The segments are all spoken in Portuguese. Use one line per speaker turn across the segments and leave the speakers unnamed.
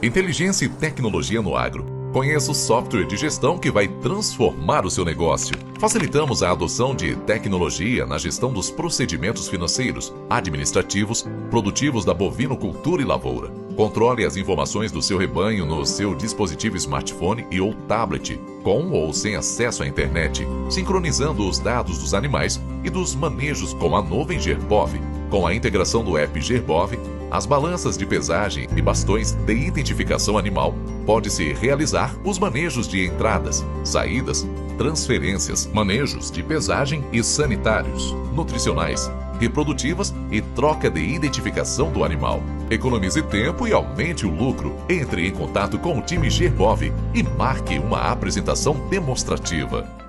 Inteligência e tecnologia no agro. Conheça o software de gestão que vai transformar o seu negócio. Facilitamos a adoção de tecnologia na gestão dos procedimentos financeiros, administrativos, produtivos da bovinocultura e lavoura. Controle as informações do seu rebanho no seu dispositivo smartphone e ou tablet, com ou sem acesso à internet, sincronizando os dados dos animais e dos manejos com a nuvem Gerbov. Com a integração do app Gerbov, as balanças de pesagem e bastões de identificação animal, pode-se realizar os manejos de entradas, saídas, transferências, manejos de pesagem e sanitários, nutricionais, reprodutivas e troca de identificação do animal. Economize tempo e aumente o lucro. Entre em contato com o time Gerbov e marque uma apresentação demonstrativa.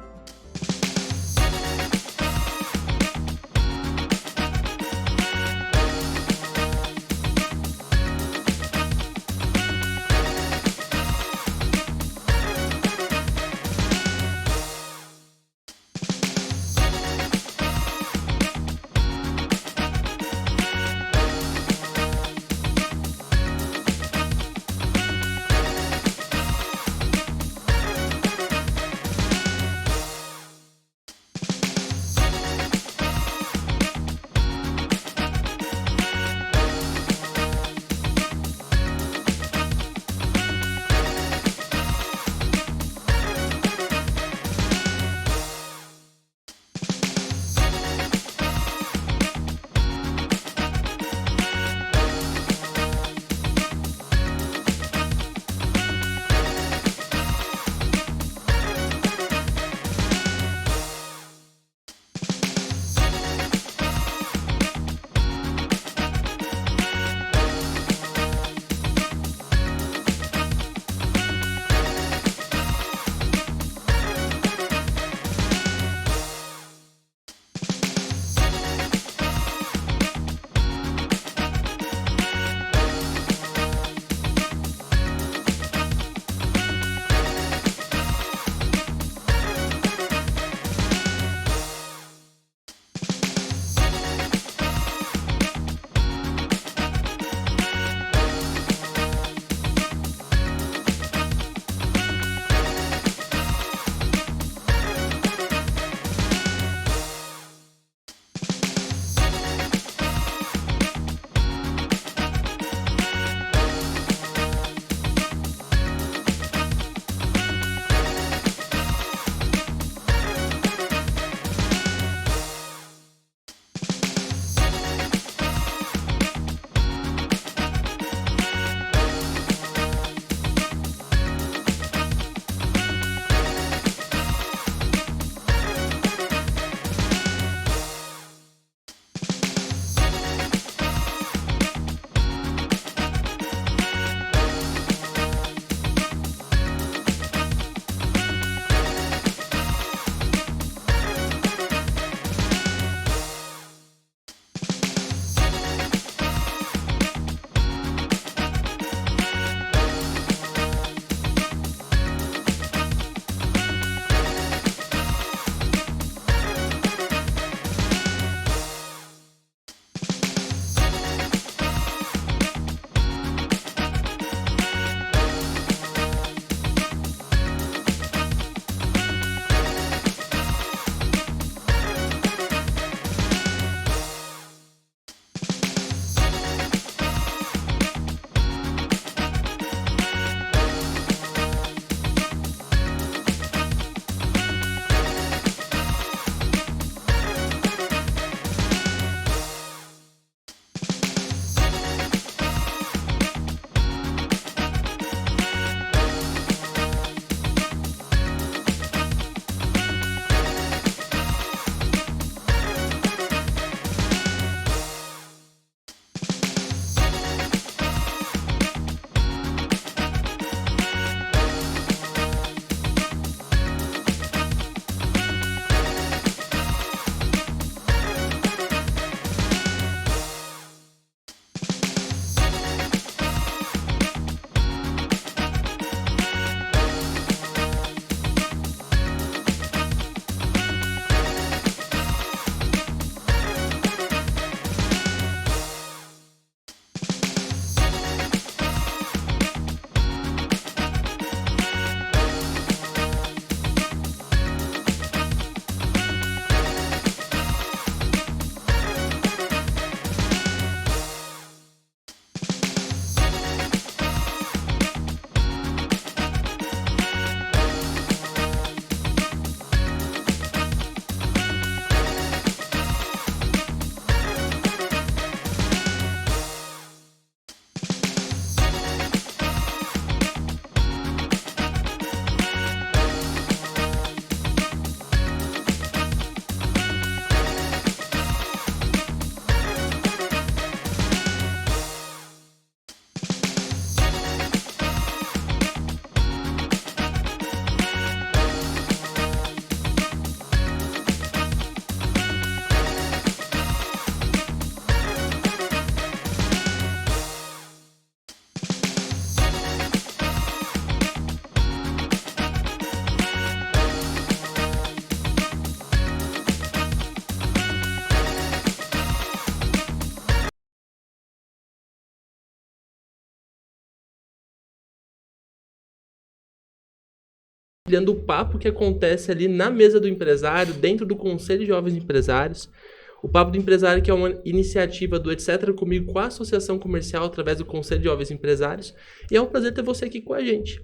criando o papo que acontece ali na mesa do empresário, dentro do Conselho de Jovens Empresários. O Papo do Empresário, que é uma iniciativa do Etc. Comigo com a Associação Comercial, através do Conselho de Jovens Empresários. E é um prazer ter você aqui com a gente.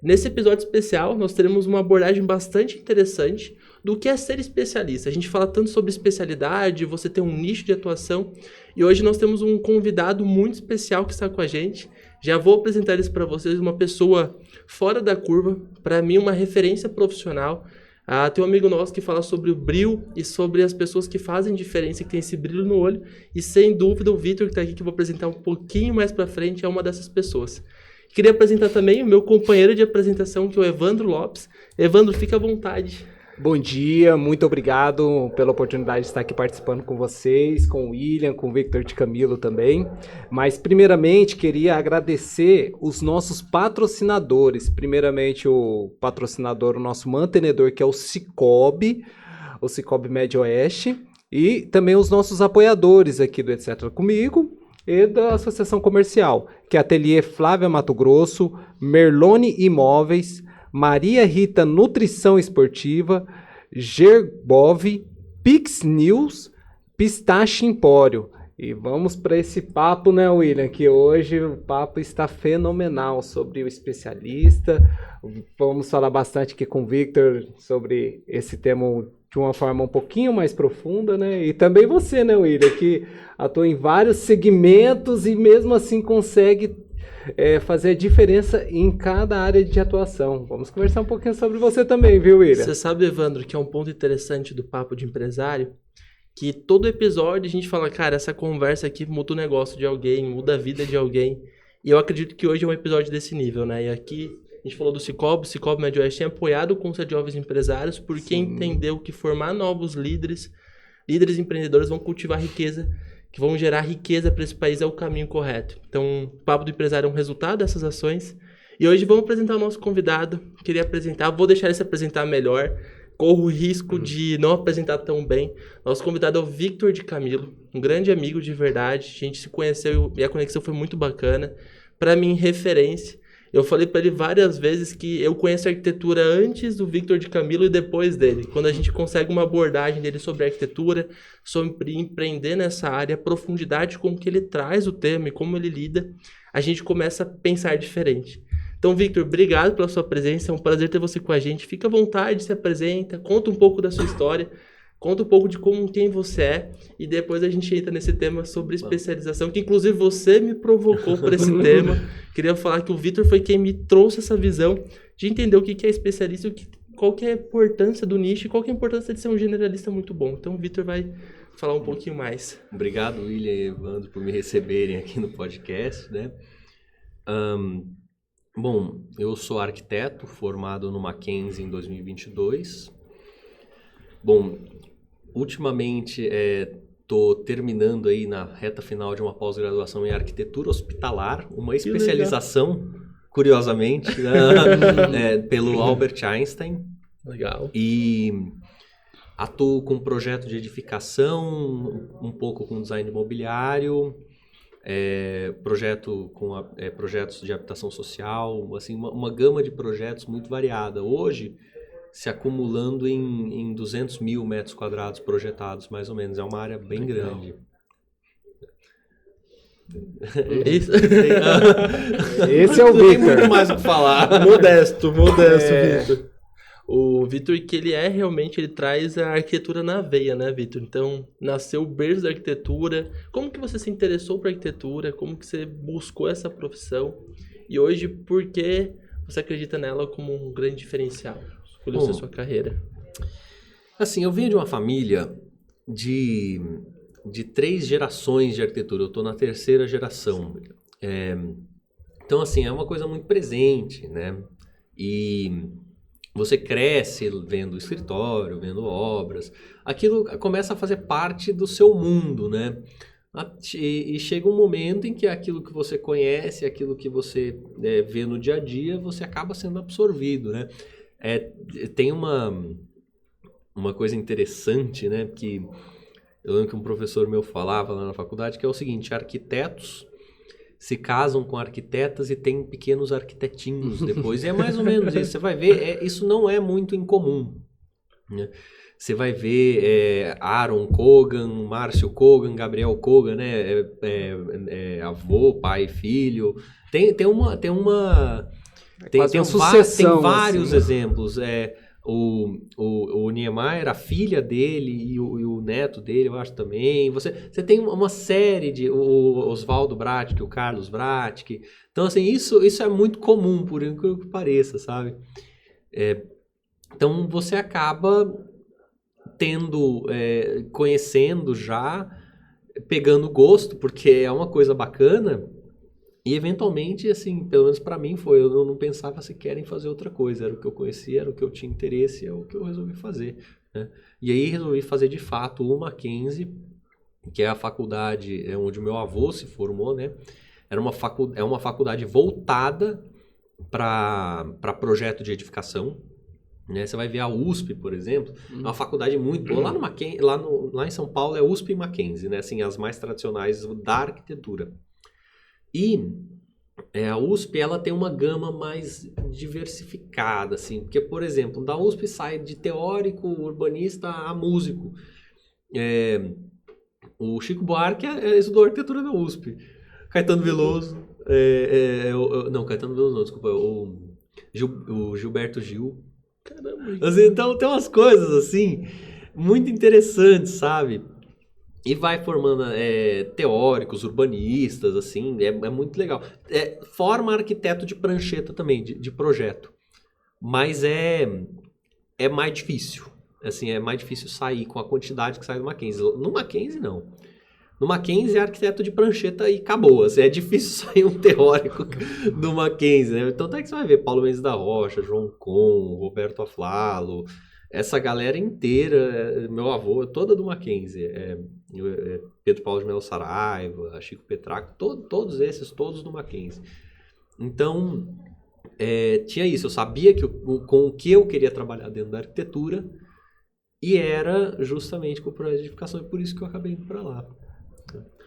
Nesse episódio especial, nós teremos uma abordagem bastante interessante do que é ser especialista. A gente fala tanto sobre especialidade, você tem um nicho de atuação, e hoje nós temos um convidado muito especial que está com a gente. Já vou apresentar isso para vocês, uma pessoa fora da curva, para mim uma referência profissional. Tem um amigo nosso que fala sobre o brilho e sobre as pessoas que fazem diferença, que tem esse brilho no olho, e sem dúvida o Vitor, que está aqui, que eu vou apresentar um pouquinho mais para frente, é uma dessas pessoas. Queria apresentar também o meu companheiro de apresentação, que é o Evandro Lopes. Evandro, fica à vontade.
Bom dia, muito obrigado pela oportunidade de estar aqui participando com vocês, com o William, com o Victor de Camilo também. Mas, primeiramente, queria agradecer os nossos patrocinadores. Primeiramente, o patrocinador, o nosso mantenedor, que é o Cicobi Médio Oeste. E também os nossos apoiadores aqui do Etc. Comigo e da Associação Comercial, que é Ateliê Flávia Mato Grosso, Merlone Imóveis, Maria Rita Nutrição Esportiva, Gerbov, Pix News, Pistache Empório. E vamos para esse papo, né, William? Que hoje o papo está fenomenal sobre o especialista. Vamos falar bastante aqui com o Victor sobre esse tema de uma forma um pouquinho mais profunda, né? E também você, né, William, que atua em vários segmentos e mesmo assim consegue fazer a diferença em cada área de atuação. Vamos conversar um pouquinho sobre você também, viu, William?
Você sabe, Evandro, que é um ponto interessante do Papo de Empresário, que todo episódio a gente fala, cara, essa conversa aqui muda o negócio de alguém, muda a vida de alguém. E eu acredito que hoje é um episódio desse nível, né? E aqui a gente falou do Cicobi Médio Oeste tem apoiado o Conselho de Jovens Empresários porque entendeu que formar novos líderes empreendedores vão cultivar riqueza, que vão gerar riqueza para esse país é o caminho correto. Então, o Papo do Empresário é um resultado dessas ações. E hoje vamos apresentar o nosso convidado. Queria apresentar, vou deixar ele se apresentar melhor. Corro o risco de não apresentar tão bem. Nosso convidado é o Victor de Camilo, um grande amigo de verdade. A gente se conheceu e a conexão foi muito bacana. Para mim, referência. Eu falei para ele várias vezes que eu conheço a arquitetura antes do Victor de Camilo e depois dele. Quando a gente consegue uma abordagem dele sobre arquitetura, sobre empreender nessa área, a profundidade com que ele traz o tema e como ele lida, a gente começa a pensar diferente. Então, Victor, obrigado pela sua presença. É um prazer ter você com a gente. Fica à vontade, se apresenta, conta um pouco da sua história. Conta um pouco de quem você é e depois a gente entra nesse tema sobre especialização, que inclusive você me provocou para esse tema. Queria falar que o Victor foi quem me trouxe essa visão de entender o que é especialista, qual que é a importância do nicho e qual que é a importância de ser um generalista muito bom. Então o Victor vai falar um pouquinho mais.
Obrigado, William e Evandro, por me receberem aqui no podcast, né? Bom, eu sou arquiteto, formado no Mackenzie em 2022. Bom, ultimamente estou terminando aí na reta final de uma pós-graduação em arquitetura hospitalar, uma especialização, curiosamente, pelo Albert Einstein.
Legal.
E atuo com projeto de edificação, um pouco com design imobiliário, projetos de habitação social, assim, uma gama de projetos muito variada. Hoje, se acumulando em 200 mil metros quadrados projetados, mais ou menos. É uma área bem grande.
Esse é o Victor.
Não tem muito mais o que falar.
Modesto, Victor. O Victor, que ele realmente, ele traz a arquitetura na veia, né, Victor? Então, nasceu o berço da arquitetura. Como que você se interessou por arquitetura? Como que você buscou essa profissão? E hoje, por que você acredita nela como um grande diferencial? Escolheu a sua carreira.
Assim, eu venho de uma família de 3 gerações de arquitetura. Eu estou na 3ª geração. Então, assim, é uma coisa muito presente, né? E você cresce vendo escritório, vendo obras. Aquilo começa a fazer parte do seu mundo, né? E chega um momento em que aquilo que você conhece, aquilo que você vê no dia a dia, você acaba sendo absorvido, né? Tem uma coisa interessante, né? Que eu lembro que um professor meu falava lá na faculdade, que é o seguinte: arquitetos se casam com arquitetas e têm pequenos arquitetinhos depois. E é mais ou menos isso. Você vai ver, isso não é muito incomum, né? Você vai ver Aaron Kogan, Márcio Kogan, Gabriel Kogan, né? Avô, pai, filho. Tem vários exemplos. O Niemeyer, a filha dele e o neto dele, eu acho também. Você tem uma série de... O Oswaldo Bratk, o Carlos Bratk. Então, assim, isso é muito comum, por incrível que pareça, sabe? Então, você acaba conhecendo já, pegando gosto, porque é uma coisa bacana. E eventualmente, assim, pelo menos pra mim foi, eu não pensava sequer em fazer outra coisa, era o que eu conhecia, era o que eu tinha interesse, é o que eu resolvi fazer, né? E aí resolvi fazer de fato o Mackenzie, que é a faculdade onde o meu avô se formou, né? É uma faculdade voltada para projeto de edificação, né? Você vai ver a USP, por exemplo, é uma faculdade muito boa. Lá em São Paulo é USP e Mackenzie, né? Assim, as mais tradicionais da arquitetura. E a USP, ela tem uma gama mais diversificada, assim, porque, por exemplo, da USP sai de teórico, urbanista a músico. O Chico Buarque estudou arquitetura na USP. Caetano Veloso, não, Caetano Veloso não, desculpa, o Gilberto Gil. Caramba. Assim, então tem umas coisas, assim, muito interessantes, sabe? E vai formando teóricos, urbanistas, assim, é muito legal. Forma arquiteto de prancheta também, de projeto. Mas é mais difícil. Assim, é mais difícil sair com a quantidade que sai do Mackenzie. No Mackenzie, não. No Mackenzie é arquiteto de prancheta e acabou. Assim, é difícil sair um teórico do Mackenzie, né? Então até que você vai ver Paulo Mendes da Rocha, João Kohn, Roberto Aflalo, essa galera inteira, meu avô, toda do Mackenzie. Pedro Paulo de Melo Saraiva, Chico Petracco, todos esses, todos do Mackenzie. Então, tinha isso. Eu sabia com o que eu queria trabalhar dentro da arquitetura e era justamente com o projeto de edificação, e por isso que eu acabei indo para lá.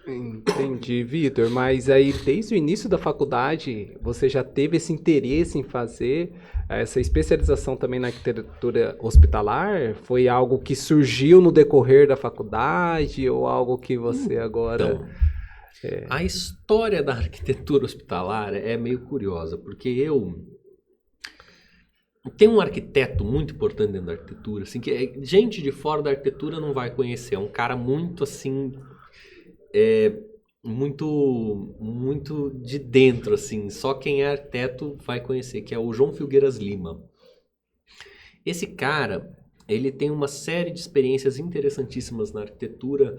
Entendi, Vitor, mas aí desde o início da faculdade você já teve esse interesse em fazer essa especialização também na arquitetura hospitalar? Foi algo que surgiu no decorrer da faculdade ou algo que você agora...
Então, a história da arquitetura hospitalar é meio curiosa, porque tem um arquiteto muito importante dentro da arquitetura, assim, que gente de fora da arquitetura não vai conhecer, é um cara muito assim... muito de dentro, assim, só quem é arquiteto vai conhecer, que é o João Filgueiras Lima. Esse cara, ele tem uma série de experiências interessantíssimas na arquitetura,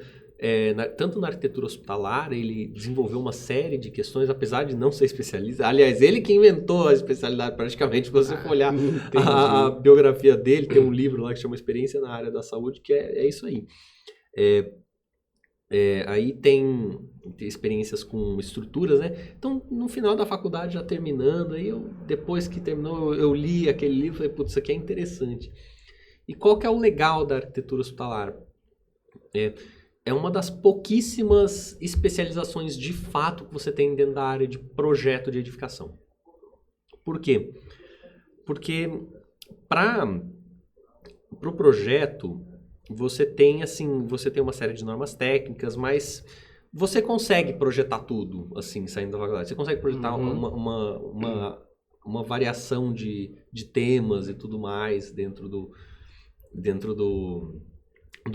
tanto na arquitetura hospitalar, ele desenvolveu uma série de questões, apesar de não ser especialista. Aliás, ele que inventou a especialidade praticamente, se você for olhar a biografia dele, tem um livro lá que chama Experiência na Área da Saúde, que é isso aí. Aí tem experiências com estruturas, né? Então, no final da faculdade, já terminando, aí depois que terminou, eu li aquele livro e falei, putz, isso aqui é interessante. E qual que é o legal da arquitetura hospitalar? É uma das pouquíssimas especializações de fato que você tem dentro da área de projeto de edificação. Por quê? Porque para o projeto... Você tem uma série de normas técnicas, mas você consegue projetar tudo, assim, saindo da faculdade. Você consegue projetar uma variação de temas e tudo mais dentro do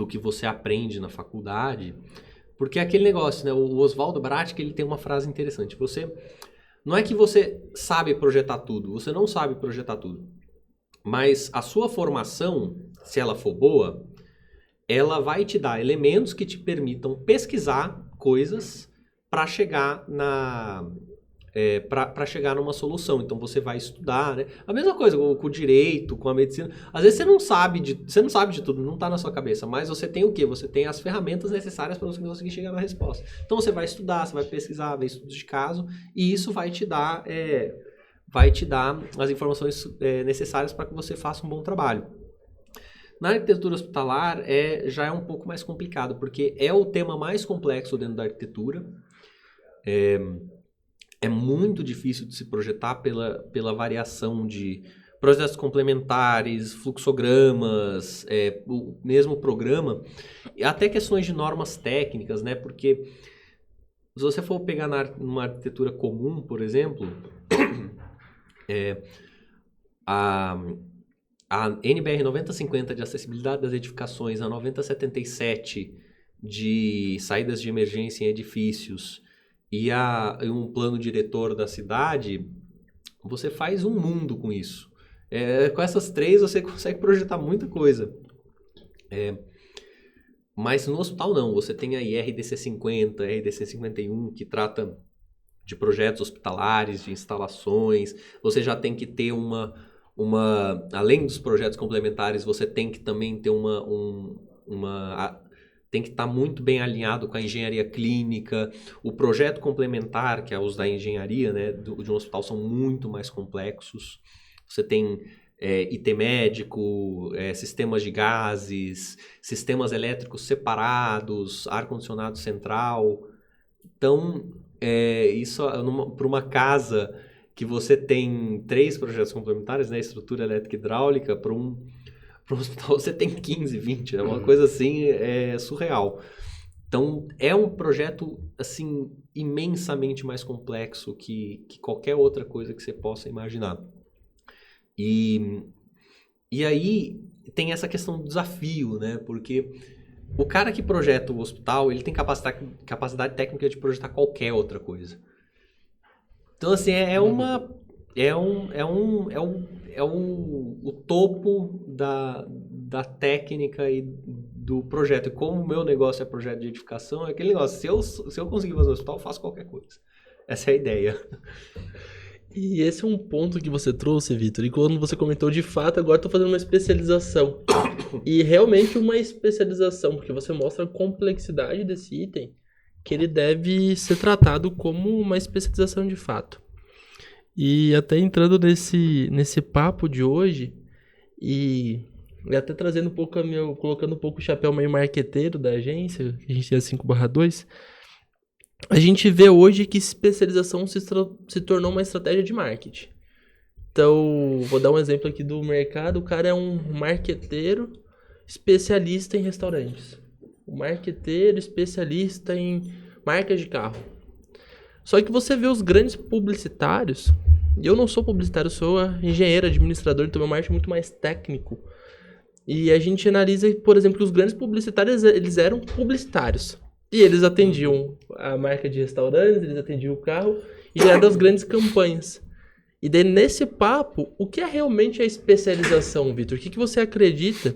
que você aprende na faculdade. Porque é aquele negócio, né? O Oswaldo Bratk, ele tem uma frase interessante. Não é que você sabe projetar tudo, você não sabe projetar tudo. Mas a sua formação, se ela for boa... ela vai te dar elementos que te permitam pesquisar coisas para chegar chegar numa solução. Então você vai estudar, né? A mesma coisa com o direito, com a medicina. Às vezes você não sabe de tudo, não está na sua cabeça, mas você tem o quê? Você tem as ferramentas necessárias para você conseguir chegar na resposta. Então você vai estudar, você vai pesquisar, ver estudos de caso, e isso vai te dar as informações necessárias para que você faça um bom trabalho. Na arquitetura hospitalar já é um pouco mais complicado, porque é o tema mais complexo dentro da arquitetura. é muito difícil de se projetar pela variação de projetos complementares, fluxogramas, o mesmo programa, e até questões de normas técnicas, né? Porque se você for pegar numa arquitetura comum, por exemplo, a NBR 9050 de acessibilidade das edificações, a 9077 de saídas de emergência em edifícios e um plano diretor da cidade, você faz um mundo com isso. Com essas três você consegue projetar muita coisa. Mas no hospital não, você tem a IRDC 50, RDC 51, que trata de projetos hospitalares, de instalações. Você já tem que ter além dos projetos complementares, você tem que também ter tem que estar muito bem alinhado com a engenharia clínica. O projeto complementar, que é os da engenharia, né, de um hospital, são muito mais complexos. Você tem IT médico, sistemas de gases, sistemas elétricos separados, ar-condicionado central. Então, isso para uma casa que você tem 3 projetos complementares, né, estrutura elétrica e hidráulica, para um hospital você tem 15, 20, é uma coisa assim surreal. Então, é um projeto assim imensamente mais complexo que qualquer outra coisa que você possa imaginar. E aí tem essa questão do desafio, né? Porque o cara que projeta o hospital, ele tem capacidade técnica de projetar qualquer outra coisa. Então, assim, o topo da técnica e do projeto. E como o meu negócio é projeto de edificação, é aquele negócio. Se eu conseguir fazer um hospital, eu faço qualquer coisa. Essa é a ideia.
E esse é um ponto que você trouxe, Vitor. E quando você comentou, de fato, agora estou fazendo uma especialização. E realmente uma especialização, porque você mostra a complexidade desse item, que ele deve ser tratado como uma especialização de fato. E até entrando nesse papo de hoje, e até trazendo um pouco colocando um pouco o chapéu meio marqueteiro da agência, que a gente tem a 5/2, a gente vê hoje que especialização se tornou uma estratégia de marketing. Então, vou dar um exemplo aqui do mercado. O cara é um marqueteiro especialista em restaurantes. Um marqueteiro especialista em marcas de carro. Só que você vê os grandes publicitários, e eu não sou publicitário, sou engenheiro, administrador, então meu marketing é muito mais técnico. E a gente analisa, por exemplo, que os grandes publicitários, eles eram publicitários. E eles atendiam a marca de restaurantes, eles atendiam o carro, e já eram das grandes campanhas. E daí, nesse papo, o que é realmente a especialização, Vitor? O que você acredita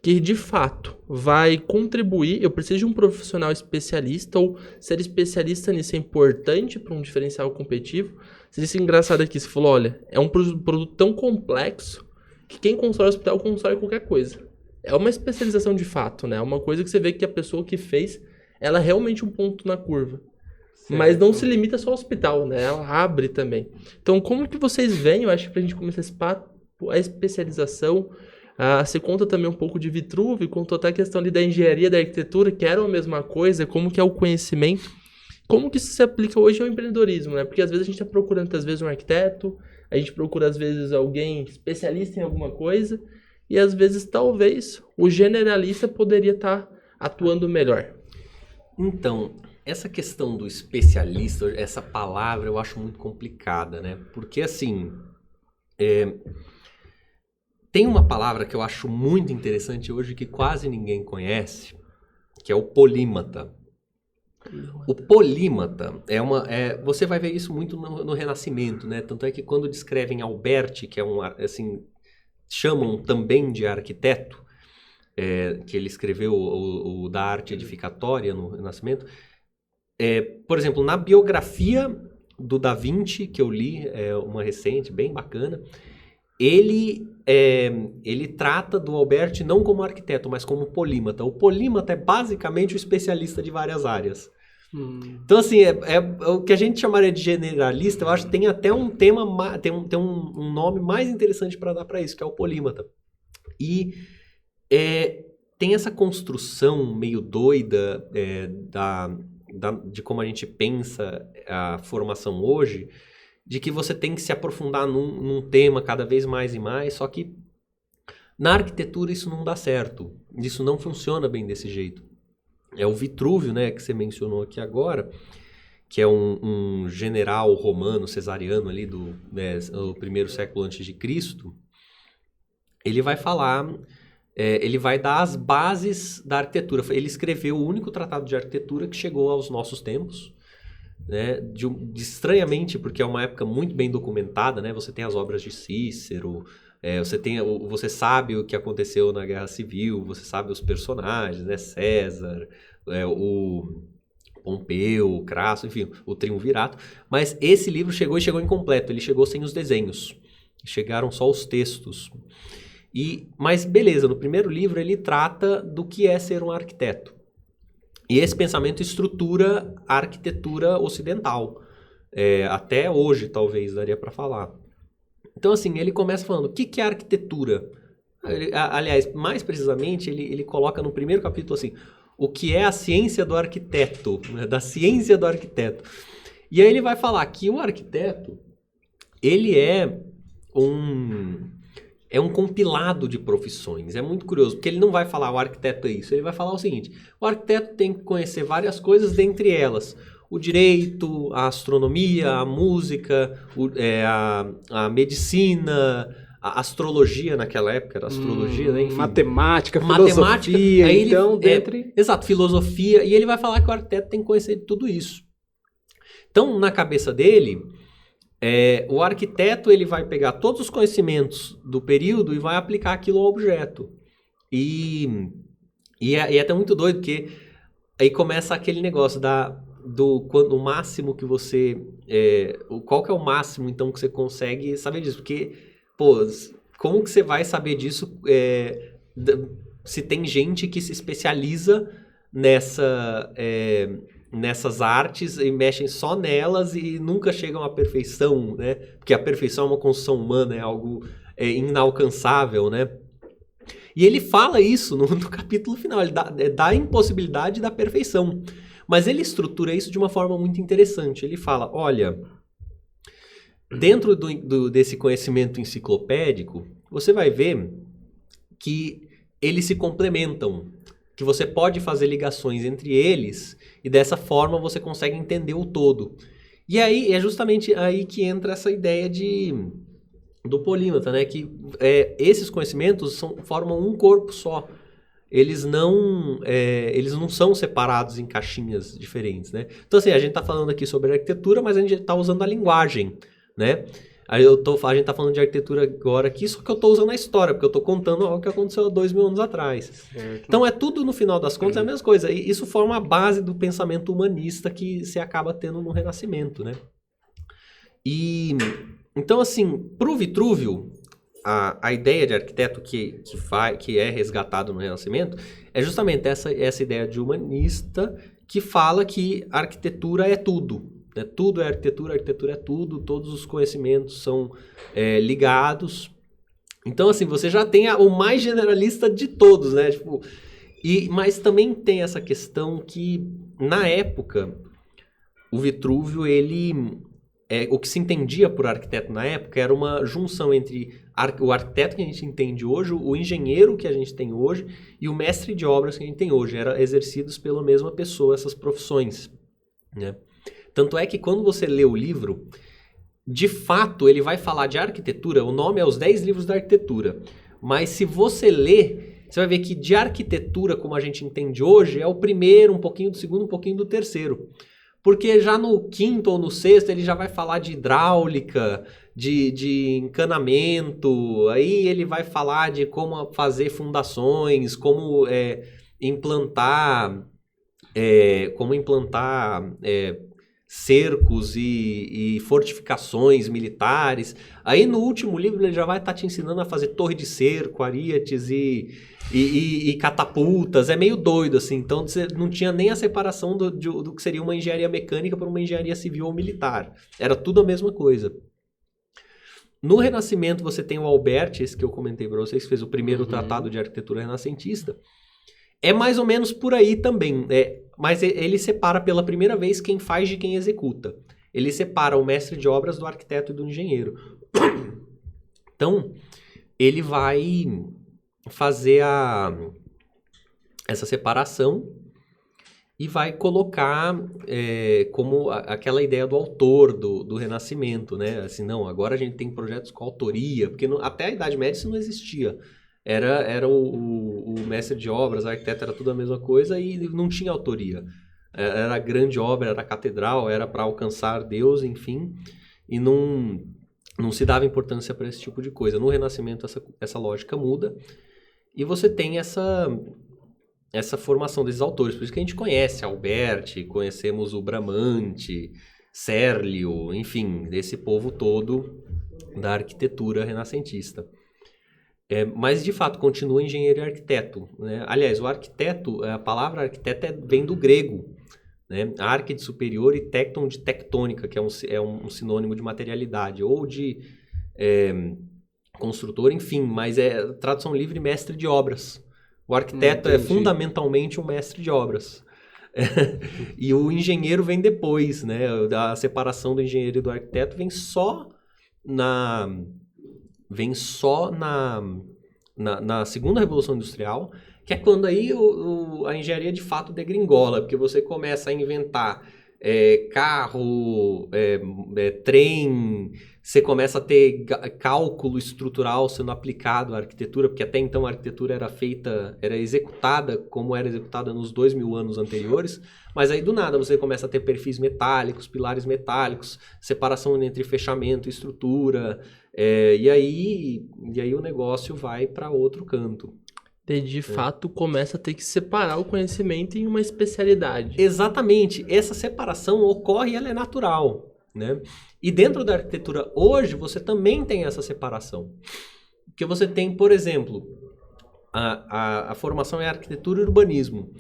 que, de fato, vai contribuir? Eu preciso de um profissional especialista, ou ser especialista nisso é importante para um diferencial competitivo? Isso é engraçado aqui, você falou, olha, é um produto tão complexo que quem constrói hospital constrói qualquer coisa. É uma especialização de fato, né? É uma coisa que você vê que a pessoa que fez, ela é realmente um ponto na curva. Certo. Mas não se limita só ao hospital, né? Ela abre também. Então, como que vocês veem, eu acho que pra gente começar esse papo, a especialização, você conta também um pouco de Vitruvio, contou até a questão ali da engenharia, da arquitetura, que eram a mesma coisa, como que é o conhecimento, como que isso se aplica hoje ao empreendedorismo, né? Porque às vezes a gente está procurando, às vezes, um arquiteto, a gente procura, às vezes, alguém especialista em alguma coisa, e às vezes, talvez, o generalista poderia estar atuando melhor.
Então, essa questão do especialista, essa palavra eu acho muito complicada, né? Porque, assim, tem uma palavra que eu acho muito interessante hoje que quase ninguém conhece, que é o polímata. O polímata você vai ver isso muito no Renascimento, né? Tanto é que quando descrevem Alberti, que é chamam também de arquiteto, que ele escreveu o da arte edificatória no Renascimento. Por exemplo, na biografia do Da Vinci, que eu li, uma recente, bem bacana, ele trata do Alberti não como arquiteto, mas como polímata. O polímata é basicamente o especialista de várias áreas. Então, assim, o que a gente chamaria de generalista, eu acho que tem até um tema, tem um nome mais interessante para dar para isso, que é o polímata. E tem essa construção meio doida de como a gente pensa a formação hoje, de que você tem que se aprofundar num tema cada vez mais e mais, só que na arquitetura isso não dá certo, isso não funciona bem desse jeito. É o Vitrúvio, né, que você mencionou aqui agora, que é um general romano, cesariano ali do primeiro século antes de Cristo. Ele vai falar, ele vai dar as bases da arquitetura. Ele escreveu o único tratado de arquitetura que chegou aos nossos tempos, né? Estranhamente, porque é uma época muito bem documentada, né? Você tem as obras de Cícero, você sabe o que aconteceu na Guerra Civil, você sabe os personagens, né? César, o Pompeu, o Crasso, enfim, o Triunvirato. Mas esse livro chegou incompleto, ele chegou sem os desenhos, chegaram só os textos. Mas beleza, no primeiro livro ele trata do que é ser um arquiteto. E esse pensamento estrutura a arquitetura ocidental. Até hoje, talvez, daria para falar. Então, assim, ele começa falando, o que é arquitetura? Aliás, mais precisamente, ele coloca no primeiro capítulo assim, o que é a ciência do arquiteto, né? Da ciência do arquiteto. E aí ele vai falar que o arquiteto, ele é um compilado de profissões. É muito curioso, porque ele não vai falar o arquiteto é isso. Ele vai falar o seguinte, o arquiteto tem que conhecer várias coisas, dentre elas o direito, a astronomia, a música, a medicina, a astrologia naquela época, era astrologia, né? Enfim.
Matemática, filosofia,
aí
então, dentre...
Exato, filosofia, e ele vai falar que o arquiteto tem que conhecer tudo isso. Então, na cabeça dele... o arquiteto ele vai pegar todos os conhecimentos do período e vai aplicar aquilo ao objeto. E é até muito doido, porque aí começa aquele negócio o máximo que você... qual que é o máximo, então, que você consegue saber disso? Porque, pô, como que você vai saber disso se tem gente que se especializa nessas artes e mexem só nelas e nunca chegam à perfeição, né? Porque a perfeição é uma construção humana, é algo inalcançável, né? E ele fala isso no capítulo final, ele dá a impossibilidade da perfeição. Mas ele estrutura isso de uma forma muito interessante. Ele fala, olha, dentro desse conhecimento enciclopédico, você vai ver que eles se complementam, que você pode fazer ligações entre eles e dessa forma você consegue entender o todo. E aí é justamente aí que entra essa ideia do polímata, né? Que esses conhecimentos formam um corpo só. Eles não são separados em caixinhas diferentes, né? Então, assim, a gente está falando aqui sobre arquitetura, mas a gente está usando a linguagem, né? A gente está falando de arquitetura agora aqui, só que eu estou usando a história, porque eu estou contando algo que aconteceu há 2000 anos atrás. Certo. Então, é tudo, no final das contas, a mesma coisa. E isso forma a base do pensamento humanista que se acaba tendo no Renascimento, né? Então, assim, para o Vitrúvio, a ideia de arquiteto que é resgatado no Renascimento é justamente essa ideia de humanista que fala que a arquitetura é tudo. Né? Tudo é arquitetura, a arquitetura é tudo, todos os conhecimentos são ligados. Então, assim, você já tem o mais generalista de todos, né? Tipo, mas também tem essa questão que, na época, o Vitrúvio, o que se entendia por arquiteto na época era uma junção entre o arquiteto que a gente entende hoje, o engenheiro que a gente tem hoje e o mestre de obras que a gente tem hoje. Eram exercidos pela mesma pessoa, essas profissões, né? Tanto é que quando você lê o livro, de fato ele vai falar de arquitetura, o nome é Os 10 Livros da Arquitetura. Mas se você ler, você vai ver que de arquitetura, como a gente entende hoje, é o primeiro, um pouquinho do segundo, um pouquinho do terceiro. Porque já no quinto ou no sexto ele já vai falar de hidráulica, de encanamento, aí ele vai falar de como fazer fundações, como implantar cercos e fortificações militares. Aí no último livro ele já vai estar te ensinando a fazer torre de cerco, ariete e catapultas. É meio doido, assim. Então você não tinha nem a separação do que seria uma engenharia mecânica para uma engenharia civil ou militar. Era tudo a mesma coisa. No Renascimento você tem o Alberti, esse que eu comentei para vocês, que fez o primeiro tratado de arquitetura renascentista. É mais ou menos por aí também. mas ele separa pela primeira vez quem faz de quem executa. Ele separa o mestre de obras do arquiteto e do engenheiro. Então, ele vai fazer essa separação e vai colocar como aquela ideia do autor do Renascimento, né? Assim, não, agora a gente tem projetos com autoria, porque até a Idade Média isso não existia. Era o mestre de obras, o arquiteto, era tudo a mesma coisa e não tinha autoria. Era grande obra, era catedral, era para alcançar Deus, enfim, e não se dava importância para esse tipo de coisa. No Renascimento essa lógica muda e você tem essa formação desses autores. Por isso que a gente conhece Alberti, conhecemos o Bramante, Serlio, enfim, desse povo todo da arquitetura renascentista. Mas, de fato, continua engenheiro e arquiteto, né? Aliás, o arquiteto, a palavra arquiteto vem do grego, né? Arque de superior e tecton de tectônica, que é um sinônimo de materialidade, ou de construtor, enfim, mas é tradução livre, mestre de obras. O arquiteto é fundamentalmente um mestre de obras. E o engenheiro vem depois, né? A separação do engenheiro e do arquiteto vem só na segunda Revolução Industrial, que é quando aí a engenharia de fato degringola, porque você começa a inventar carro, trem, você começa a ter cálculo estrutural sendo aplicado à arquitetura, porque até então a arquitetura era executada como era executada nos 2000 anos anteriores, mas aí do nada você começa a ter perfis metálicos, pilares metálicos, separação entre fechamento e estrutura, e aí o negócio vai para outro canto.
De fato, começa a ter que separar o conhecimento em uma especialidade.
Exatamente. Essa separação ocorre e ela é natural, né? E dentro da arquitetura hoje, você também tem essa separação. Porque você tem, por exemplo, a formação é arquitetura e urbanismo.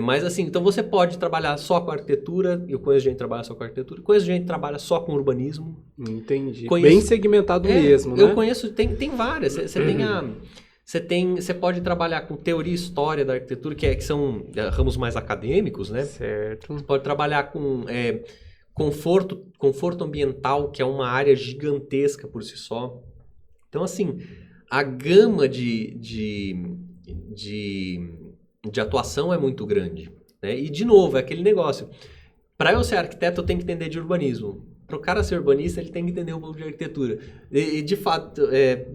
Mas assim, então você pode trabalhar só com arquitetura, eu conheço gente que trabalha só com arquitetura, conheço gente que trabalha só com urbanismo.
Entendi. Bem segmentado mesmo, né?
Eu conheço, tem várias. Você pode trabalhar com teoria e história da arquitetura, que são ramos mais acadêmicos, né?
Certo.
Você pode trabalhar com conforto ambiental, que é uma área gigantesca por si só. Então, assim, a gama de atuação é muito grande, né? E, de novo, é aquele negócio. Para eu ser arquiteto, eu tenho que entender de urbanismo. Para o cara ser urbanista, ele tem que entender um pouco de arquitetura. E de fato,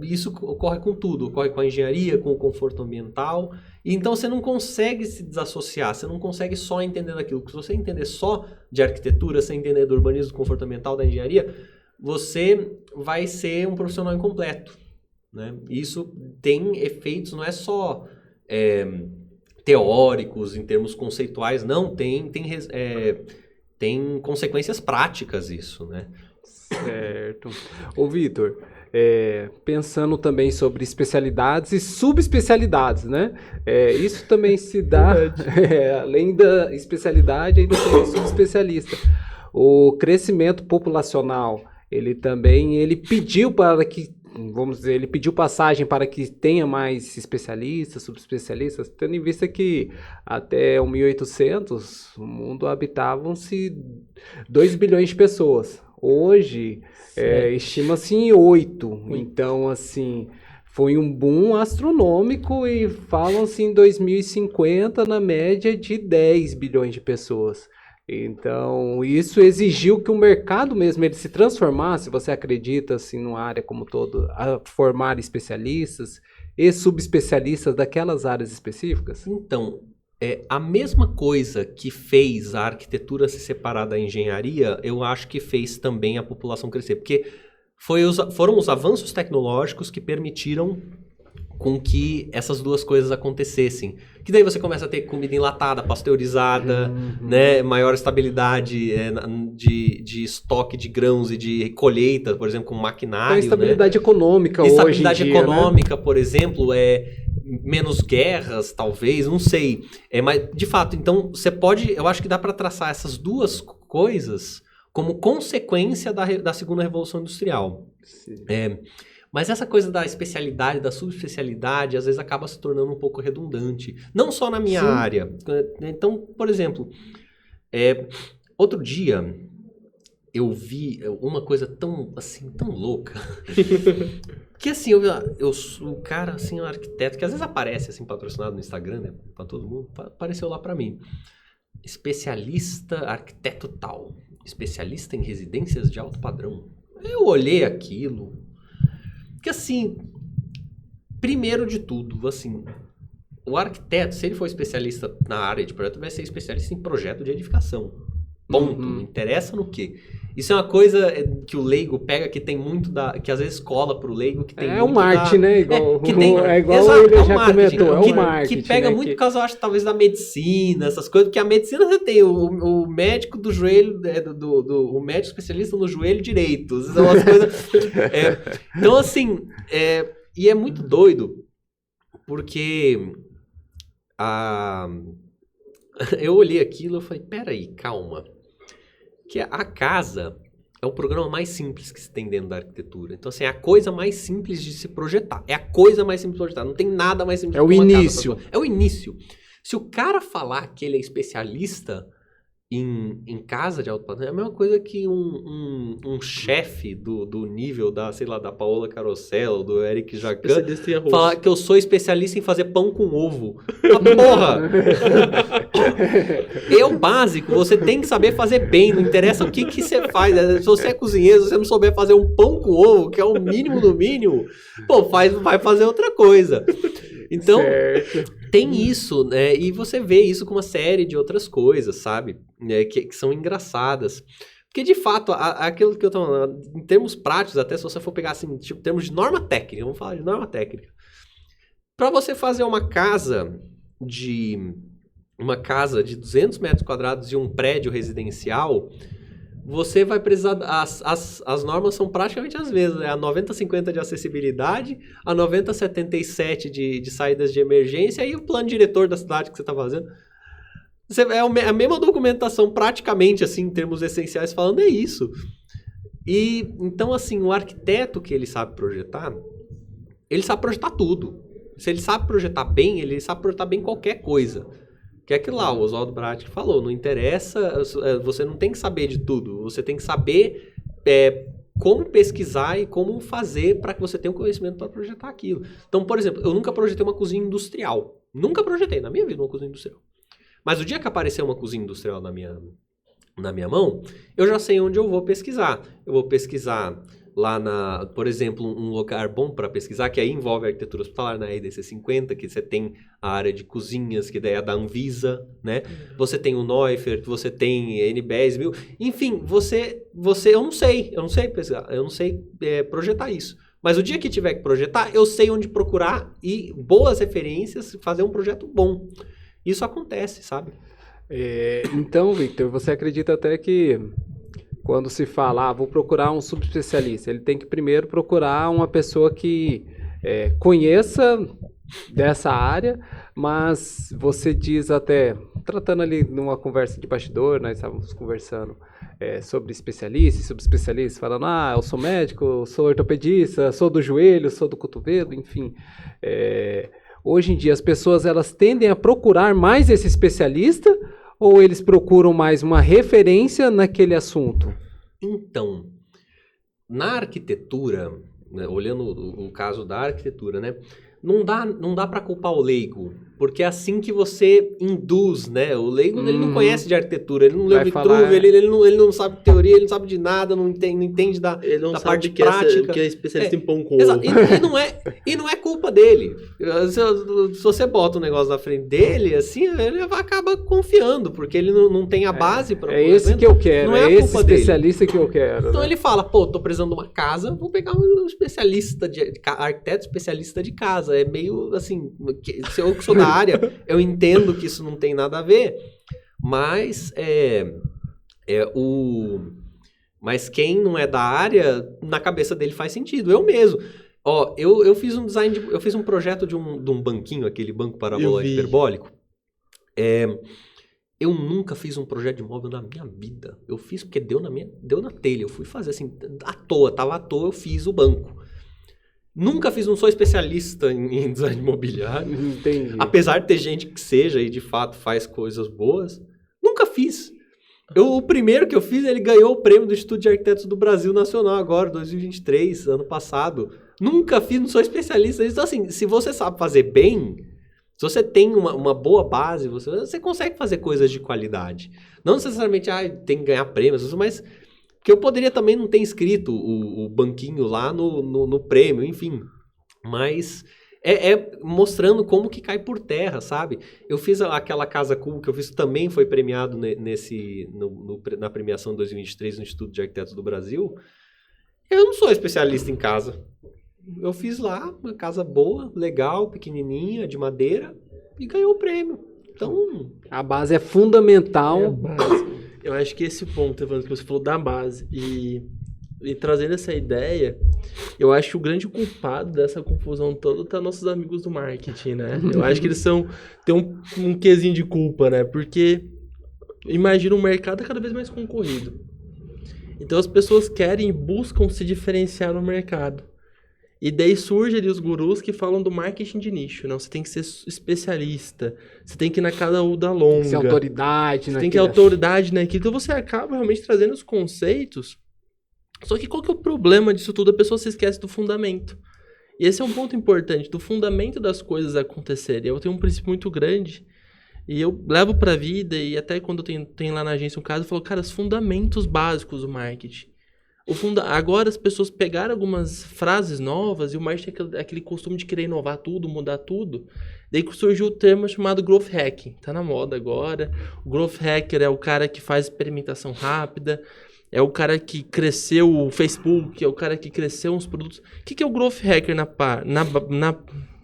isso ocorre com tudo. Ocorre com a engenharia, com o conforto ambiental. E então, você não consegue se desassociar. Você não consegue só entender daquilo. Porque se você entender só de arquitetura, sem entender do urbanismo, do conforto ambiental, da engenharia, você vai ser um profissional incompleto, né? Isso tem efeitos, não é só teóricos, em termos conceituais. Não, tem consequências práticas isso, né?
Certo. Ô, Vitor, pensando também sobre especialidades e subespecialidades, né? Isso também se dá, além da especialidade, ainda tem o subespecialista. O crescimento populacional, ele pediu para que, vamos dizer, ele pediu passagem para que tenha mais especialistas, subespecialistas, tendo em vista que até o 1800 o mundo habitavam-se 2 bilhões de pessoas. Hoje, estima-se em 8. Então, assim, foi um boom astronômico e falam-se em 2050 na média de 10 bilhões de pessoas. Então, isso exigiu que o mercado mesmo ele se transformasse, você acredita, assim, numa área como todo, a formar especialistas e subespecialistas daquelas áreas específicas?
Então, a mesma coisa que fez a arquitetura se separar da engenharia, eu acho que fez também a população crescer, porque foram os avanços tecnológicos que permitiram com que essas duas coisas acontecessem. Que daí você começa a ter comida enlatada, pasteurizada, né? Maior estabilidade de estoque de grãos e de colheita, por exemplo, com maquinário.
A estabilidade econômica hoje
estabilidade
em dia,
econômica, né? Por exemplo, menos guerras, talvez, não sei. Mas, de fato, então, eu acho que dá para traçar essas duas coisas como consequência da segunda Revolução Industrial. Mas essa coisa da especialidade, da subespecialidade, às vezes acaba se tornando um pouco redundante. Não só na minha área. Então, por exemplo, outro dia eu vi uma coisa tão, assim, tão louca. Que assim, eu sou o cara, assim, um arquiteto, que às vezes aparece, assim, patrocinado no Instagram, né? Pra todo mundo, apareceu lá pra mim. Especialista arquiteto tal. Especialista em residências de alto padrão. Eu olhei aquilo. Que assim, primeiro de tudo, assim, o arquiteto, se ele for especialista na área de projeto, vai ser especialista em projeto de edificação. Ponto. Não interessa no quê. Isso é uma coisa que o leigo pega, que tem muito que às vezes cola pro leigo, que tem muito
um marketing, né? Igual,
exato,
ele já comentou, um marketing.
Que pega muito por causa, eu acho, talvez, da medicina, essas coisas, porque a medicina você tem o médico do joelho, o médico especialista no joelho direito. São as coisas... então, assim, e é muito doido, porque eu olhei aquilo e falei, peraí, calma. Que a casa é o programa mais simples que se tem dentro da arquitetura. Então, assim, é a coisa mais simples de se projetar. É a coisa mais simples de projetar. Não tem nada mais simples
de projetar. É o início.
É o início. Se o cara falar que ele é especialista em casa de alto padrão, é a mesma coisa que um chefe do nível da, sei lá, da Paola Carosella, do Eric Jacan, falar que eu sou especialista em fazer pão com ovo. Porra! O básico, você tem que saber fazer bem, não interessa o que você faz. Se você é cozinheiro, se você não souber fazer um pão com ovo, que é o mínimo do mínimo, pô, vai fazer outra coisa. Então, tem isso, né? E você vê isso com uma série de outras coisas, sabe? Que são engraçadas. Porque, de fato, aquilo que eu tô falando, em termos práticos, até se você for pegar, assim, tipo, em termos de norma técnica, vamos falar de norma técnica. Para você fazer uma casa de 200 metros quadrados e um prédio residencial, você vai precisar... As normas são praticamente as mesmas. É a 90-50 de acessibilidade, a 90-77 de saídas de emergência e o plano diretor da cidade que você está fazendo. É a mesma documentação praticamente, assim, em termos essenciais falando, é isso. E, então, assim, o arquiteto que ele sabe projetar tudo. Se ele sabe projetar bem, ele sabe projetar bem qualquer coisa. Que é aquilo lá, o Oswaldo Brat falou, não interessa, você não tem que saber de tudo, você tem que saber como pesquisar e como fazer para que você tenha o conhecimento para projetar aquilo. Então, por exemplo, eu nunca projetei uma cozinha industrial. Nunca projetei na minha vida uma cozinha industrial. Mas o dia que aparecer uma cozinha industrial na minha mão, eu já sei onde eu vou pesquisar. Eu vou pesquisar lá por exemplo, um lugar bom para pesquisar, que aí envolve a arquitetura hospitalar na EDC 50, que você tem a área de cozinhas, que daí é da Anvisa, né? Você tem o Neufert, você tem NBS, enfim, eu não sei pesquisar, eu não sei projetar isso. Mas o dia que tiver que projetar, eu sei onde procurar e boas referências, fazer um projeto bom. Isso acontece, sabe?
Então, Victor, você acredita até que quando se fala, vou procurar um subespecialista, ele tem que primeiro procurar uma pessoa que conheça dessa área, mas você diz até, tratando ali numa conversa de bastidor, nós estávamos conversando sobre especialistas e subespecialistas, falando, eu sou médico, eu sou ortopedista, sou do joelho, sou do cotovelo, enfim. Hoje em dia as pessoas elas tendem a procurar mais esse especialista ou eles procuram mais uma referência naquele assunto?
Então, na arquitetura, né, olhando o caso da arquitetura, né, não dá para culpar o leigo, porque é assim que você induz, né? O leigo ele não conhece de arquitetura, ele não leu Vitruve, ele não sabe de teoria, ele não sabe de nada, não entende da parte prática.
Que é especialista em pão com
exato.
ovo.
E não é culpa dele. Se você bota um negócio na frente dele, assim, ele acaba confiando, porque ele não tem a base para...
É esse que eu quero,
não
é esse especialista que eu quero.
Então
né?
ele fala, tô precisando de uma casa, vou pegar um especialista, arquiteto especialista de casa. É meio assim, se eu sou da área, eu entendo que isso não tem nada a ver, mas mas quem não é da área, na cabeça dele faz sentido. Eu mesmo. Eu fiz um design, eu fiz um projeto de um banquinho, aquele banco parabólico hiperbólico. Eu nunca fiz um projeto de móvel na minha vida. Eu fiz porque deu na telha. Eu fui fazer assim, à toa, tava à toa, eu fiz o banco. Nunca fiz, não sou especialista em design imobiliário.
Entendi.
Apesar de ter gente que seja e de fato faz coisas boas, nunca fiz. O primeiro que eu fiz, ele ganhou o prêmio do Instituto de Arquitetos do Brasil Nacional agora, 2023, ano passado. Nunca fiz, não sou especialista. Então, assim, se você sabe fazer bem, se você tem uma boa base, você consegue fazer coisas de qualidade. Não necessariamente, tem que ganhar prêmios, mas que eu poderia também não ter inscrito o banquinho lá no prêmio, enfim. Mas é mostrando como que cai por terra, sabe? Eu fiz aquela Casa Cool, que eu fiz, também foi premiado na premiação de 2023 no Instituto de Arquitetos do Brasil. Eu não sou especialista em casa. Eu fiz lá uma casa boa, legal, pequenininha, de madeira, e ganhou o prêmio. Então,
a base é fundamental.
É a base. Eu acho que esse ponto, Evandro, que você falou da base, e trazendo essa ideia, eu acho que o grande culpado dessa confusão toda tá nossos amigos do marketing, né? Eu acho que eles têm um quesinho de culpa, né? Porque imagina um mercado cada vez mais concorrido. Então as pessoas querem e buscam se diferenciar no mercado. E daí surgem ali os gurus que falam do marketing de nicho. Não, você tem que ser especialista. Você tem que ir na cada da longa.
Tem que ser autoridade.
Você tem que ter autoridade naquilo. Então você acaba realmente trazendo os conceitos. Só que qual que é o problema disso tudo? A pessoa se esquece do fundamento. E esse é um ponto importante, do fundamento das coisas acontecerem. Eu tenho um princípio muito grande e eu levo pra vida, e até quando eu tenho lá na agência um caso, eu falo, cara, os fundamentos básicos do marketing. Agora as pessoas pegaram algumas frases novas e o marketing é aquele costume de querer inovar tudo, mudar tudo. Daí surgiu o termo chamado Growth Hacking. Tá na moda agora. O Growth Hacker é o cara que faz experimentação rápida, é o cara que cresceu o Facebook, é o cara que cresceu uns produtos. O que é o Growth Hacker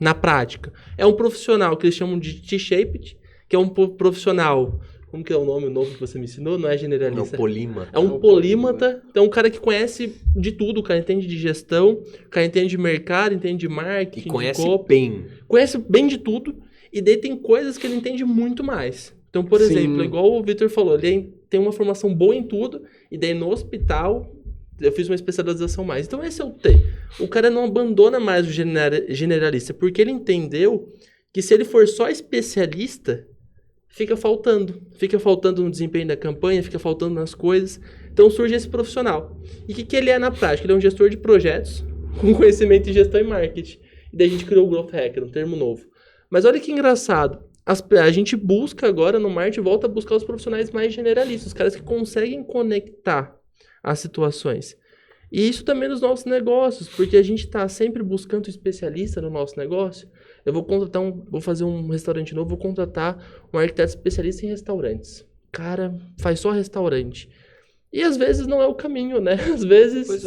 na prática? É um profissional que eles chamam de T-Shaped, que é um profissional... Como que é o nome novo que você me ensinou? Não é generalista.
É um polímata.
É um polímata. Então, um cara que conhece de tudo. O cara entende de gestão, o cara entende de mercado, entende de marketing,
e conhece
de
bem.
Conhece bem de tudo. E daí tem coisas que ele entende muito mais. Então, por exemplo, igual o Victor falou, ele tem uma formação boa em tudo. E daí no hospital, eu fiz uma especialização mais. Então, esse é o T. O cara não abandona mais o generalista. Porque ele entendeu que se ele for só especialista... Fica faltando no desempenho da campanha, fica faltando nas coisas. Então surge esse profissional. E o que ele é na prática? Ele é um gestor de projetos com conhecimento em gestão e marketing. E daí a gente criou o Growth Hacker, um termo novo. Mas olha que engraçado. A gente busca agora no marketing, volta a buscar os profissionais mais generalistas, os caras que conseguem conectar as situações. E isso também nos nossos negócios, porque a gente está sempre buscando um especialista no nosso negócio. Eu vou fazer um restaurante novo, vou contratar um arquiteto especialista em restaurantes. Cara, faz só restaurante. E às vezes não é o caminho, né? Às vezes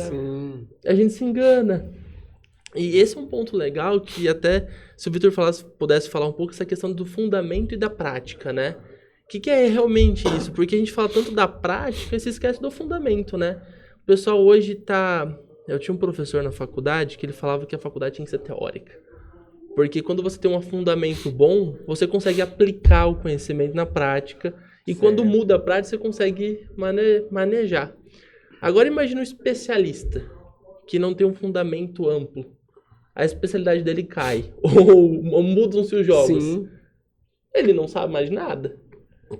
a gente se engana. E esse é um ponto legal que até, se o Victor pudesse falar um pouco, essa questão do fundamento e da prática, né? O que é realmente isso? Porque a gente fala tanto da prática e se esquece do fundamento, né? O pessoal hoje tá... Eu tinha um professor na faculdade que ele falava que a faculdade tinha que ser teórica. Porque quando você tem um fundamento bom, você consegue aplicar o conhecimento na prática. E quando muda a prática, você consegue manejar. Agora imagine um especialista que não tem um fundamento amplo. A especialidade dele cai. Ou mudam-se os jogos.
Sim.
Ele não sabe mais de nada.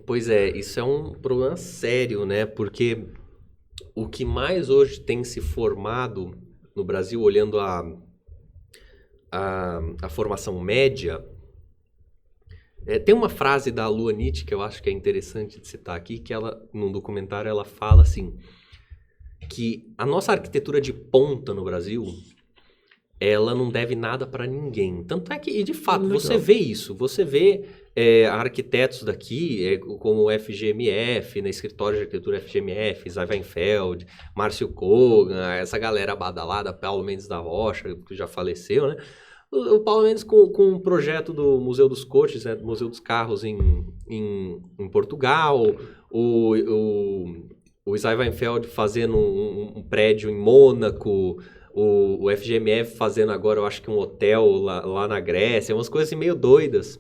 Pois é, isso é um problema sério, né? Porque o que mais hoje tem se formado no Brasil, olhando a formação média, tem uma frase da Lua Nietzsche que eu acho que é interessante de citar aqui, que ela, num documentário, ela fala assim, que a nossa arquitetura de ponta no Brasil, ela não deve nada para ninguém. Tanto é que, e de fato, você vê isso, você vê arquitetos daqui, como o FGMF, Escritório de Arquitetura FGMF, Zay Weinfeld, Márcio Kogan, essa galera badalada, Paulo Mendes da Rocha, que já faleceu, né? O Paulo Mendes com um projeto do Museu dos Coches, né? Museu dos Carros em Portugal, o Zay Weinfeld fazendo um prédio em Mônaco, o FGMF fazendo agora, eu acho que um hotel lá na Grécia, umas coisas assim meio doidas.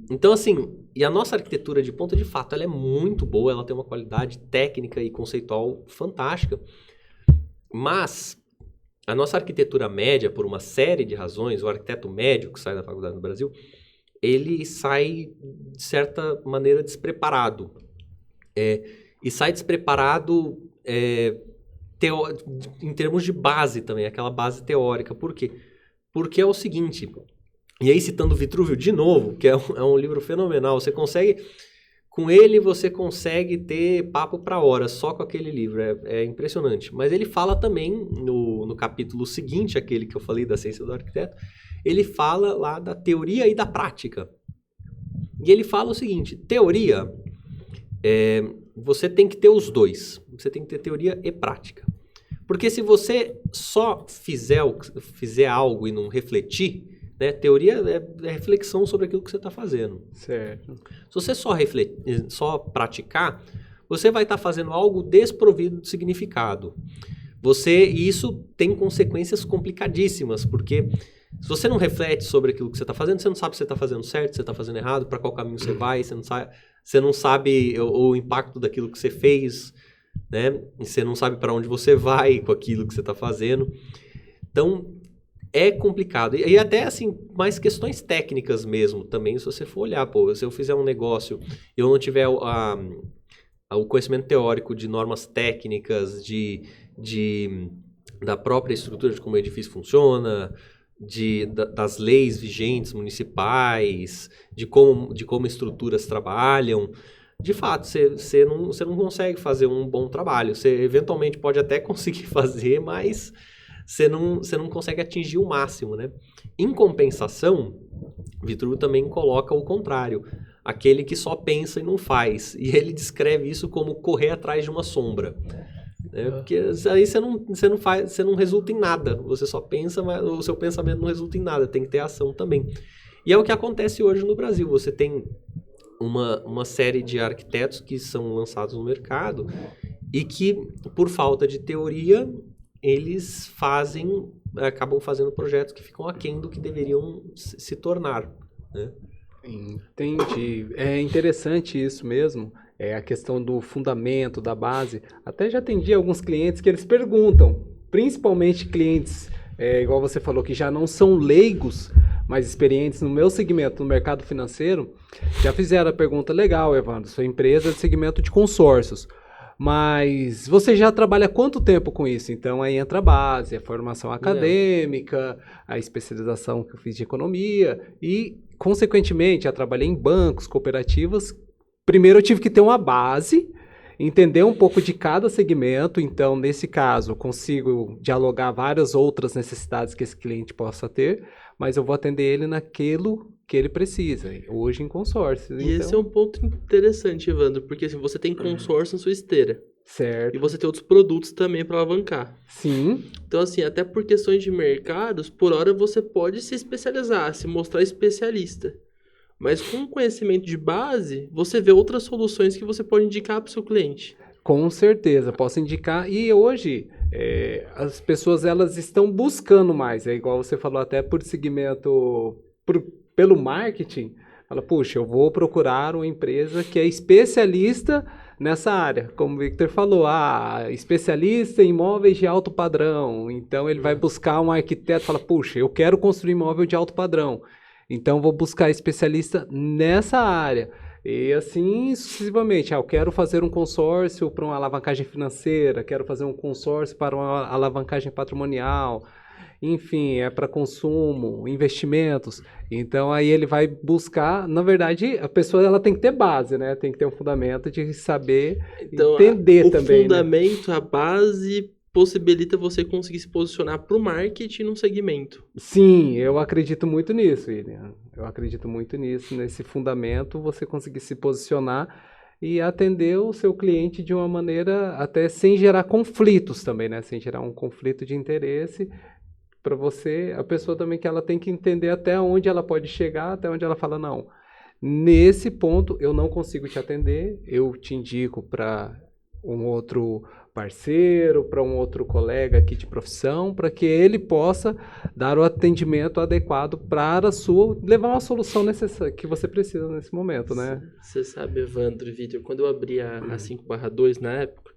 Então, assim, e a nossa arquitetura de ponta, de fato, ela é muito boa, ela tem uma qualidade técnica e conceitual fantástica. Mas a nossa arquitetura média, por uma série de razões, o arquiteto médio que sai da faculdade no Brasil, ele sai, de certa maneira, despreparado. E sai despreparado em termos de base também, aquela base teórica. Por quê? Porque é o seguinte, e aí citando Vitruvio de novo, que é um livro fenomenal, com ele você consegue ter papo para horas só com aquele livro, é impressionante. Mas ele fala também, no capítulo seguinte, aquele que eu falei da ciência do arquiteto, ele fala lá da teoria e da prática. E ele fala o seguinte, teoria, você tem que ter os dois, você tem que ter teoria e prática. Porque se você só fizer algo e não refletir, né, teoria é reflexão sobre aquilo que você está fazendo.
Certo.
Se você só praticar, você vai estar fazendo algo desprovido de significado. E isso tem consequências complicadíssimas, porque se você não reflete sobre aquilo que você está fazendo, você não sabe se você está fazendo certo, se você está fazendo errado, para qual caminho você vai, você não sabe o impacto daquilo que você fez, né? E você não sabe para onde você vai com aquilo que você está fazendo. Então, é complicado. E até, assim, mais questões técnicas mesmo também, se você for olhar, se eu fizer um negócio e eu não tiver o conhecimento teórico de normas técnicas, da própria estrutura de como o edifício funciona, das leis vigentes municipais, de como estruturas trabalham, de fato, você não consegue fazer um bom trabalho. Você eventualmente pode até conseguir fazer, mas você não consegue atingir o máximo, né? Em compensação, Vitruvio também coloca o contrário, aquele que só pensa e não faz. E ele descreve isso como correr atrás de uma sombra. Porque aí você não resulta em nada. Você só pensa, mas o seu pensamento não resulta em nada. Tem que ter ação também. E é o que acontece hoje no Brasil. Você tem uma série de arquitetos que são lançados no mercado e que, por falta de teoria, eles acabam fazendo projetos que ficam aquém do que deveriam se tornar, né?
Entendi. É interessante isso mesmo. A questão do fundamento, da base. Até já atendi alguns clientes que eles perguntam, principalmente clientes, igual você falou, que já não são leigos, mas experientes no meu segmento, no mercado financeiro, já fizeram a pergunta, legal, Evandro, sua empresa é de segmento de consórcios, mas você já trabalha há quanto tempo com isso? Então aí entra a base, a formação acadêmica, a especialização que eu fiz de economia e, consequentemente, já trabalhei em bancos, cooperativas. Primeiro eu tive que ter uma base, entender um pouco de cada segmento, então nesse caso eu consigo dialogar várias outras necessidades que esse cliente possa ter, mas eu vou atender ele naquilo que ele precisa, hoje em consórcio.
E esse é um ponto interessante, Evandro, porque assim, você tem consórcio na sua esteira.
Certo.
E você tem outros produtos também para alavancar.
Sim.
Então assim, até por questões de mercados, por hora você pode se especializar, se mostrar especialista. Mas com conhecimento de base, você vê outras soluções que você pode indicar para o seu cliente.
Com certeza, posso indicar. E hoje, as pessoas elas estão buscando mais. É igual você falou até por segmento, pelo marketing. Fala, puxa, eu vou procurar uma empresa que é especialista nessa área. Como o Victor falou, especialista em imóveis de alto padrão. Então, ele vai buscar um arquiteto e fala, puxa, eu quero construir imóvel de alto padrão. Então, vou buscar especialista nessa área. E assim, sucessivamente. Eu quero fazer um consórcio para uma alavancagem financeira, quero fazer um consórcio para uma alavancagem patrimonial. Enfim, é para consumo, investimentos. Então, aí ele vai buscar... Na verdade, a pessoa ela tem que ter base, né? Tem que ter um fundamento de saber entender também.
O fundamento, né? A base... possibilita você conseguir se posicionar para o marketing num segmento.
Sim, eu acredito muito nisso, William. Eu acredito muito nisso, nesse fundamento, você conseguir se posicionar e atender o seu cliente de uma maneira até sem gerar conflitos também, né? Sem gerar um conflito de interesse para você, a pessoa também que ela tem que entender até onde ela pode chegar, até onde ela fala, não, nesse ponto eu não consigo te atender, eu te indico para um outro parceiro, para um outro colega aqui de profissão, para que ele possa dar o atendimento adequado para levar uma solução necessária que você precisa nesse momento, né?
Você sabe, Evandro e Vitor, quando eu abri a 5/2 na época,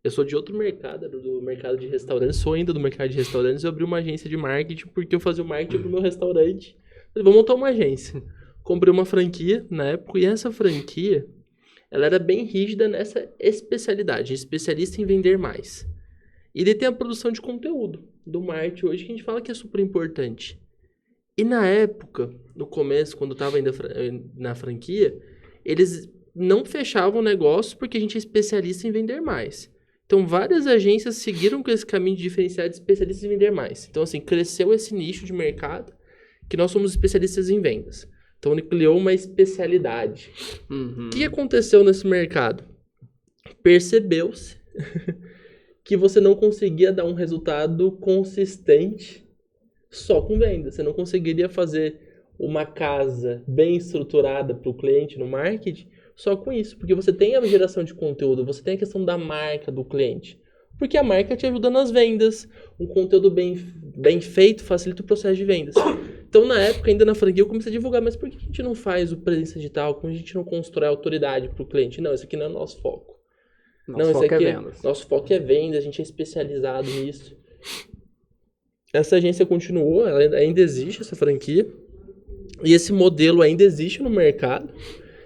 Eu sou de outro mercado, era do mercado de restaurantes, sou ainda do mercado de restaurantes, eu abri uma agência de marketing porque eu fazia o marketing pro meu restaurante. Falei, vou montar uma agência. Comprei uma franquia na época e essa franquia, ela era bem rígida nessa especialidade, especialista em vender mais. E daí tem a produção de conteúdo do marketing hoje que a gente fala que é super importante. E na época, no começo, quando eu estava ainda na franquia, eles não fechavam o negócio porque a gente é especialista em vender mais. Então, várias agências seguiram com esse caminho de diferenciar de especialistas em vender mais. Então, assim, cresceu esse nicho de mercado que nós somos especialistas em vendas. Então, ele criou uma especialidade. O que aconteceu nesse mercado? Percebeu-se que você não conseguia dar um resultado consistente só com venda. Você não conseguiria fazer uma casa bem estruturada para o cliente no marketing só com isso. Porque você tem a geração de conteúdo, você tem a questão da marca do cliente. Porque a marca te ajuda nas vendas. Um conteúdo bem feito facilita o processo de vendas. Então, na época, ainda na franquia, eu comecei a divulgar, mas por que a gente não faz o presença digital? Como a gente não constrói autoridade para o cliente? Não, isso aqui não é o nosso foco.
Nosso foco é vendas.
Nosso foco é venda, a gente é especializado nisso. Essa agência continuou, ela ainda existe, essa franquia. E esse modelo ainda existe no mercado.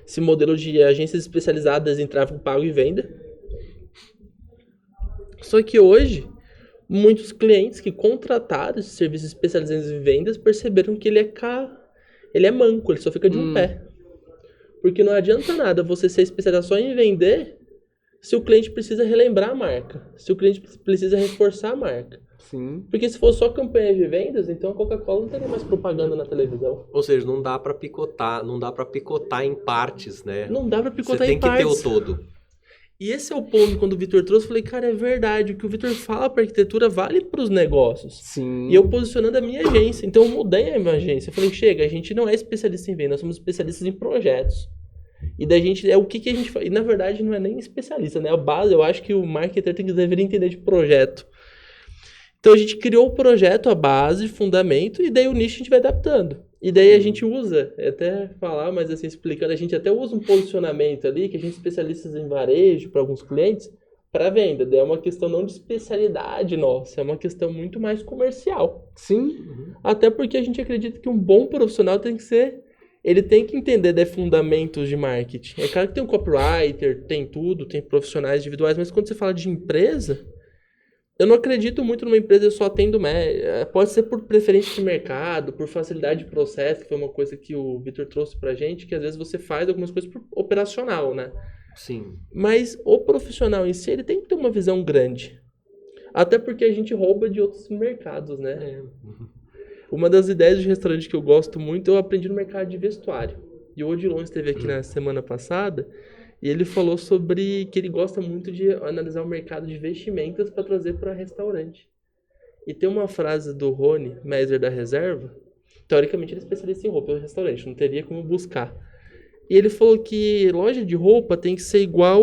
Esse modelo de agências especializadas em tráfego pago e venda. Só que hoje, muitos clientes que contrataram esses serviços especializados em vendas perceberam que ele é manco, ele só fica de um pé. Porque não adianta nada você ser especializado só em vender se o cliente precisa relembrar a marca, se o cliente precisa reforçar a marca.
Sim.
Porque se for só campanha de vendas, então a Coca-Cola não teria mais propaganda na televisão.
Ou seja, não dá pra picotar em partes, né?
Não dá pra picotar
Você
em
tem que ter
partes.
o todo.
E esse é o ponto, quando o Vitor trouxe, eu falei, cara, é verdade, o que o Vitor fala para arquitetura vale para os negócios.
Sim.
E eu posicionando a minha agência, então eu mudei a minha agência. Eu falei, chega, a gente não é especialista em venda, nós somos especialistas em projetos. E da gente, é o que a gente faz. E na verdade não é nem especialista, né? A base, eu acho que o marketer deveria entender de projeto. Então a gente criou o projeto, a base, fundamento, e daí o nicho a gente vai adaptando. E daí a gente usa, até falar, mas assim, explicando, a gente até usa um posicionamento ali, que a gente é especialista em varejo para alguns clientes, para venda. Daí é uma questão não de especialidade nossa, é uma questão muito mais comercial.
Sim.
Até porque a gente acredita que um bom profissional tem que ser, ele tem que entender de fundamentos de marketing. É claro que tem um copywriter, tem tudo, tem profissionais individuais, mas quando você fala de empresa, eu não acredito muito numa empresa que só atendo, pode ser por preferência de mercado, por facilidade de processo, que foi uma coisa que o Vitor trouxe pra gente, que às vezes você faz algumas coisas por operacional, né?
Sim.
Mas o profissional em si, ele tem que ter uma visão grande. Até porque a gente rouba de outros mercados, né? Uma das ideias de restaurante que eu gosto muito, eu aprendi no mercado de vestuário. E o Odilon esteve aqui na semana passada, e ele falou sobre que ele gosta muito de analisar o mercado de vestimentas para trazer para restaurante. E tem uma frase do Rony, mestre da reserva, teoricamente ele é especialista em roupa, é um restaurante, não teria como buscar. E ele falou que loja de roupa tem que ser igual,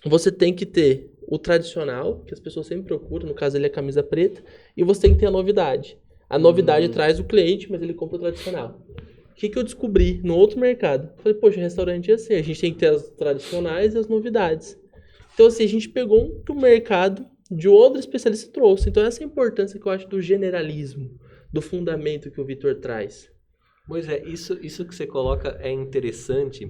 você tem que ter o tradicional, que as pessoas sempre procuram, no caso ele é camisa preta, e você tem que ter a novidade. A novidade traz o cliente, mas ele compra o tradicional. O que eu descobri no outro mercado? Falei, poxa, restaurante é assim, a gente tem que ter as tradicionais e as novidades. Então, assim, a gente pegou um que o mercado de outro especialista trouxe. Então, essa é a importância que eu acho do generalismo, do fundamento que o Vitor traz.
Pois é, isso que você coloca é interessante,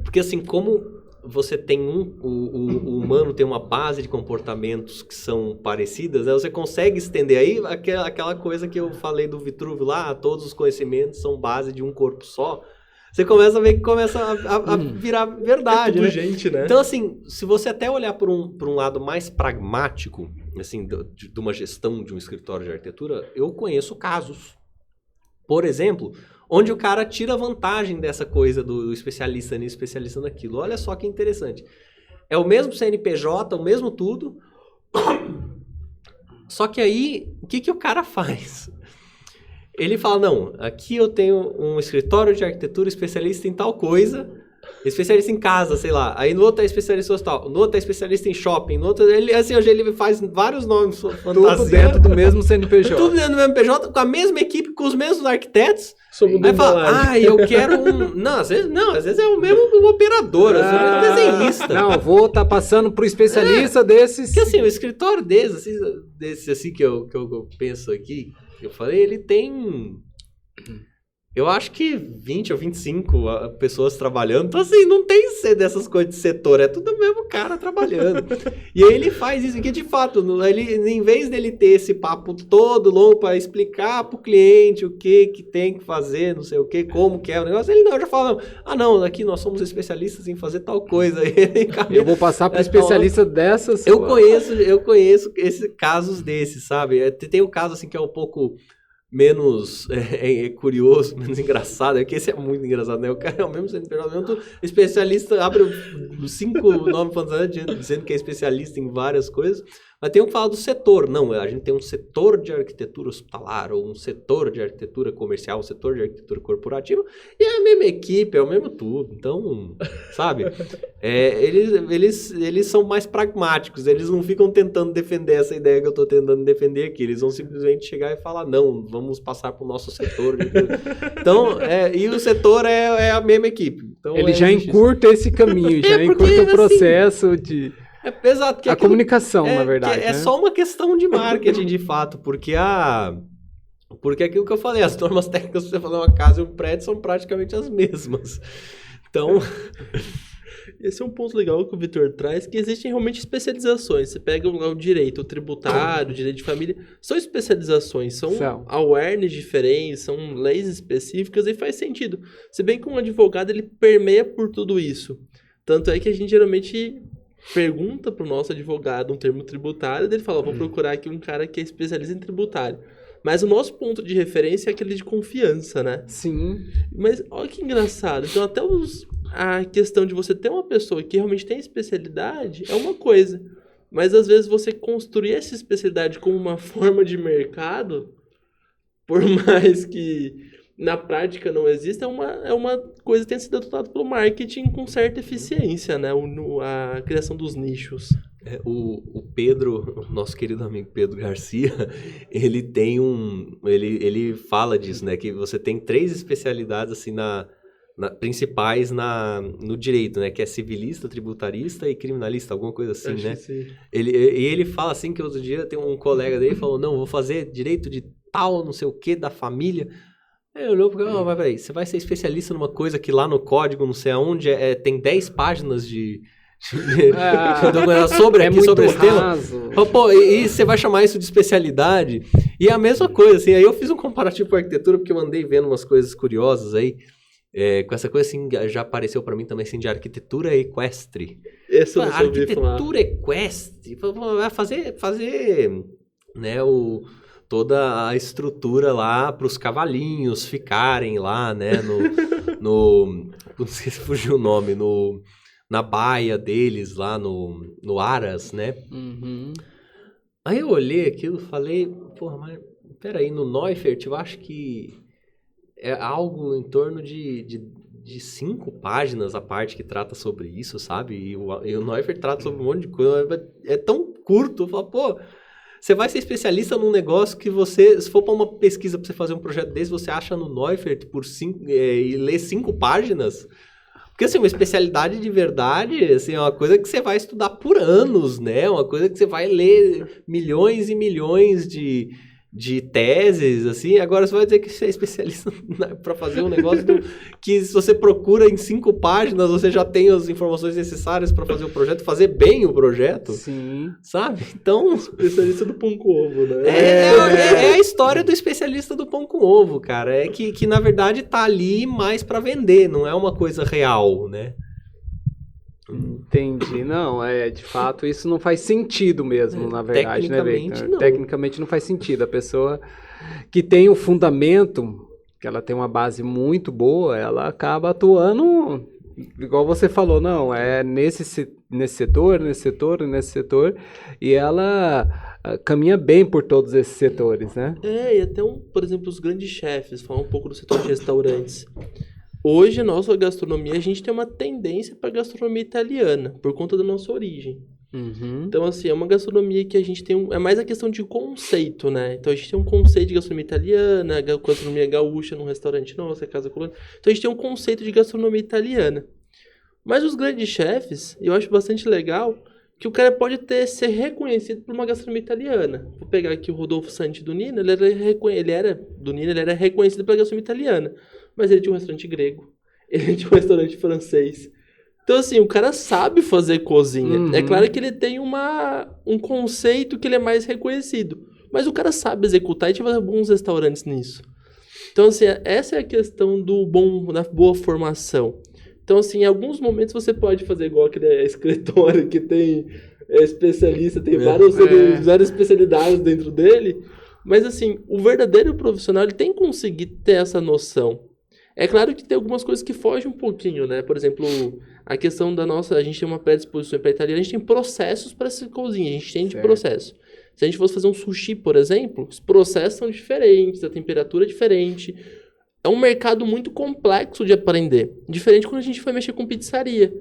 porque assim, como você tem o humano tem uma base de comportamentos que são parecidas, né? Você consegue estender aí aquela coisa que eu falei do Vitruvio lá, todos os conhecimentos são base de um corpo só. Você começa a ver que começa a virar verdade,
é tudo
né?
gente, né?
Então, assim, se você até olhar por um lado mais pragmático, assim, de uma gestão de um escritório de arquitetura, eu conheço casos. Por exemplo, onde o cara tira vantagem dessa coisa do especialista nisso, especialista naquilo. Olha só que interessante. É o mesmo CNPJ, o mesmo tudo. Só que aí, o que o cara faz? Ele fala, não, aqui eu tenho um escritório de arquitetura especialista em tal coisa, especialista em casa, sei lá. Aí no outro é especialista em hospital, no outro é especialista em shopping, no outro ele, assim, hoje ele faz vários nomes fantásticos.
Tudo dentro do mesmo CNPJ.
Tudo dentro do mesmo PJ, com a mesma equipe, com os mesmos arquitetos.
Somos
Aí fala, eu quero um... Não, às vezes é o mesmo operador, às vezes é o desenhista.
Não, vou estar passando pro especialista desses.
Porque assim, o escritório desse assim que eu penso aqui, eu falei, ele tem... Eu acho que 20 ou 25 pessoas trabalhando. Então, assim, não tem dessas coisas de setor. É tudo o mesmo cara trabalhando. E aí ele faz isso aqui, de fato. Ele, em vez dele ter esse papo todo longo para explicar pro cliente o que tem que fazer, não sei o que, como que é o negócio, ele já fala, não, aqui nós somos especialistas em fazer tal coisa.
Eu vou passar para especialista dessas.
Eu conheço esses casos desses, sabe? Tem um caso, assim, que é um pouco... menos curioso, menos engraçado, é que esse é muito engraçado, né? O cara é o mesmo CNPJ, mesmo especialista, abre 5 nomes fantásticos dizendo que é especialista em várias coisas, mas tem um que fala do setor. Não, a gente tem um setor de arquitetura hospitalar, ou um setor de arquitetura comercial, um setor de arquitetura corporativa, e é a mesma equipe, é o mesmo tudo. Então, sabe? Eles são mais pragmáticos, eles não ficam tentando defender essa ideia que eu estou tentando defender aqui, eles vão simplesmente chegar e falar, não, vamos passar para o nosso setor. Então, e o setor é a mesma equipe. Então,
ele já encurta esse caminho, já encurta o processo de...
Exato.
A comunicação, na verdade.
É só uma questão de marketing, de fato, porque aquilo que eu falei, as normas técnicas para você fazer uma casa e um prédio são praticamente as mesmas. Então...
Esse é um ponto legal que o Vitor traz, que existem realmente especializações. Você pega lá o direito, o tributário, o direito de família, são especializações, são awareness diferentes, são leis específicas e faz sentido. Se bem que um advogado, ele permeia por tudo isso. Tanto é que a gente geralmente pergunta para o nosso advogado um termo tributário, e ele fala, vou procurar aqui um cara que é especialista em tributário. Mas o nosso ponto de referência é aquele de confiança, né?
Sim.
Mas olha que engraçado. Então até a questão de você ter uma pessoa que realmente tem especialidade é uma coisa. Mas às vezes você construir essa especialidade como uma forma de mercado, por mais que na prática não exista, é uma coisa que tem sido adotada pelo marketing com certa eficiência, né? A criação dos nichos.
O Pedro, nosso querido amigo Pedro Garcia, ele tem ele fala disso, né? Que você tem 3 especialidades assim principais no direito, né? Que é civilista, tributarista e criminalista, alguma coisa assim, né? Ele fala assim que outro dia tem um colega dele que falou, não, vou fazer direito de tal, não sei o que, da família. Aí ele olhou e falou, mas peraí, você vai ser especialista numa coisa que lá no código, não sei aonde, tem 10 páginas sobre esse tema. Pô, e você vai chamar isso de especialidade? E é a mesma coisa, assim, aí eu fiz um comparativo com a arquitetura, porque eu andei vendo umas coisas curiosas aí, com essa coisa assim, já apareceu pra mim também, assim, de arquitetura equestre.
Essa eu não ouvi falar.
Arquitetura equestre, vai fazer, né, toda a estrutura lá para os cavalinhos ficarem lá, né, não sei se fugiu o nome, na baia deles lá no Aras, né?
Uhum.
Aí eu olhei aquilo e falei, porra, mas peraí, no Neufert eu acho que é algo em torno de 5 páginas a parte que trata sobre isso, sabe? E o Neufert trata sobre um monte de coisa, é tão curto, eu falo, pô, você vai ser especialista num negócio que se for para uma pesquisa para você fazer um projeto desse, você acha no Neufert e lê 5 páginas? Porque, assim, uma especialidade de verdade, assim, é uma coisa que você vai estudar por anos, né? Uma coisa que você vai ler milhões e milhões de teses, assim. Agora você vai dizer que você é especialista para fazer um negócio que se você procura em 5 páginas, você já tem as informações necessárias para fazer o projeto, fazer bem o projeto.
Sim.
Sabe? Então...
Especialista do pão com ovo, né?
É a história do especialista do pão com ovo, cara. É que na verdade tá ali mais para vender, não é uma coisa real, né?
Entendi. Não, de fato, isso não faz sentido mesmo, na verdade, né, Victor?
Não.
Tecnicamente não faz sentido. A pessoa que tem um fundamento, que ela tem uma base muito boa, ela acaba atuando, igual você falou, não, nesse setor, e ela caminha bem por todos esses setores, né?
E até, por exemplo, os grandes chefes, falar um pouco do setor de restaurantes. Hoje, a nossa gastronomia, a gente tem uma tendência para gastronomia italiana, por conta da nossa origem.
Uhum.
Então, assim, é uma gastronomia que a gente tem... é mais a questão de conceito, né? Então, a gente tem um conceito de gastronomia italiana, gastronomia gaúcha num restaurante nosso, é Casa Colônia. Então, a gente tem um conceito de gastronomia italiana. Mas os grandes chefes, eu acho bastante legal que o cara pode ser reconhecido por uma gastronomia italiana. Vou pegar aqui o Rodolfo Santi do Nino, ele era reconhecido pela gastronomia italiana. Mas ele tinha um restaurante grego, ele tinha um restaurante francês. Então, assim, o cara sabe fazer cozinha.
Uhum.
É claro que ele tem um conceito que ele é mais reconhecido. Mas o cara sabe executar e tiver bons restaurantes nisso. Então, assim, essa é a questão da boa formação. Então, assim, em alguns momentos você pode fazer igual aquele escritório que tem especialista, tem várias especialidades dentro dele. Mas, assim, o verdadeiro profissional, ele tem que conseguir ter essa noção. É claro que tem algumas coisas que fogem um pouquinho, né? Por exemplo, a questão da nossa... A gente tem uma predisposição para italiana, a gente tem processos para essa cozinha, a gente tem de processo. Se a gente fosse fazer um sushi, por exemplo, os processos são diferentes, a temperatura é diferente. É um mercado muito complexo de aprender. Diferente quando a gente foi mexer com pizzaria.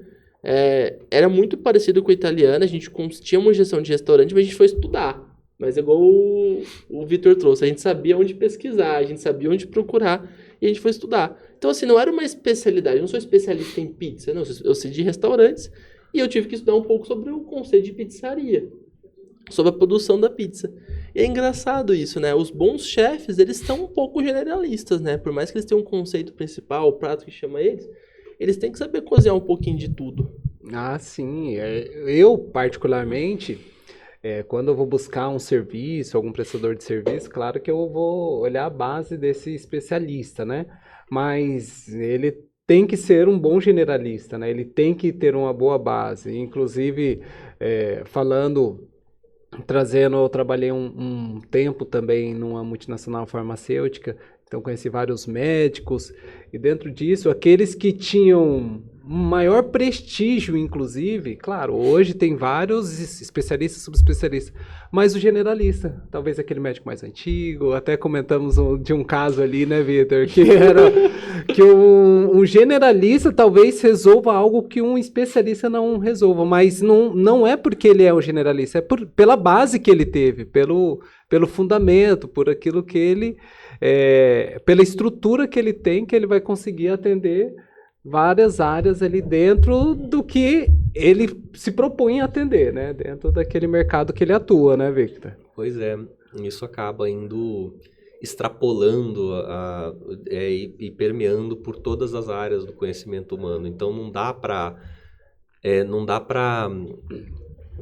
Era muito parecido com a italiana, a gente tinha uma gestão de restaurante, mas a gente foi estudar. Mas é igual o Vitor trouxe, a gente sabia onde pesquisar, a gente sabia onde procurar e a gente foi estudar. Então, assim, não era uma especialidade, eu não sou especialista em pizza, não, eu sei de restaurantes e eu tive que estudar um pouco sobre o conceito de pizzaria, sobre a produção da pizza. E é engraçado isso, né? Os bons chefes, eles são um pouco generalistas, né? Por mais que eles tenham um conceito principal, o prato que chama eles têm que saber cozinhar um pouquinho de tudo.
Ah, sim. Eu, particularmente, quando eu vou buscar um serviço, algum prestador de serviço, claro que eu vou olhar a base desse especialista, né? Mas ele tem que ser um bom generalista, né? Ele tem que ter uma boa base. Inclusive, eu trabalhei um tempo também numa multinacional farmacêutica, então conheci vários médicos, e dentro disso, aqueles que tinham maior prestígio, inclusive, claro, hoje tem vários especialistas, subespecialistas, mas o generalista, talvez aquele médico mais antigo, até comentamos de um caso ali, né, Vitor, que um generalista talvez resolva algo que um especialista não resolva, mas não é porque ele é um generalista, é pela base que ele teve, pelo fundamento, por aquilo que ele, pela estrutura que ele tem, que ele vai conseguir atender várias áreas ali dentro do que ele se propõe a atender, né? Dentro daquele mercado que ele atua, né, Victor?
Pois é, isso acaba indo extrapolando e permeando por todas as áreas do conhecimento humano. Então não dá para,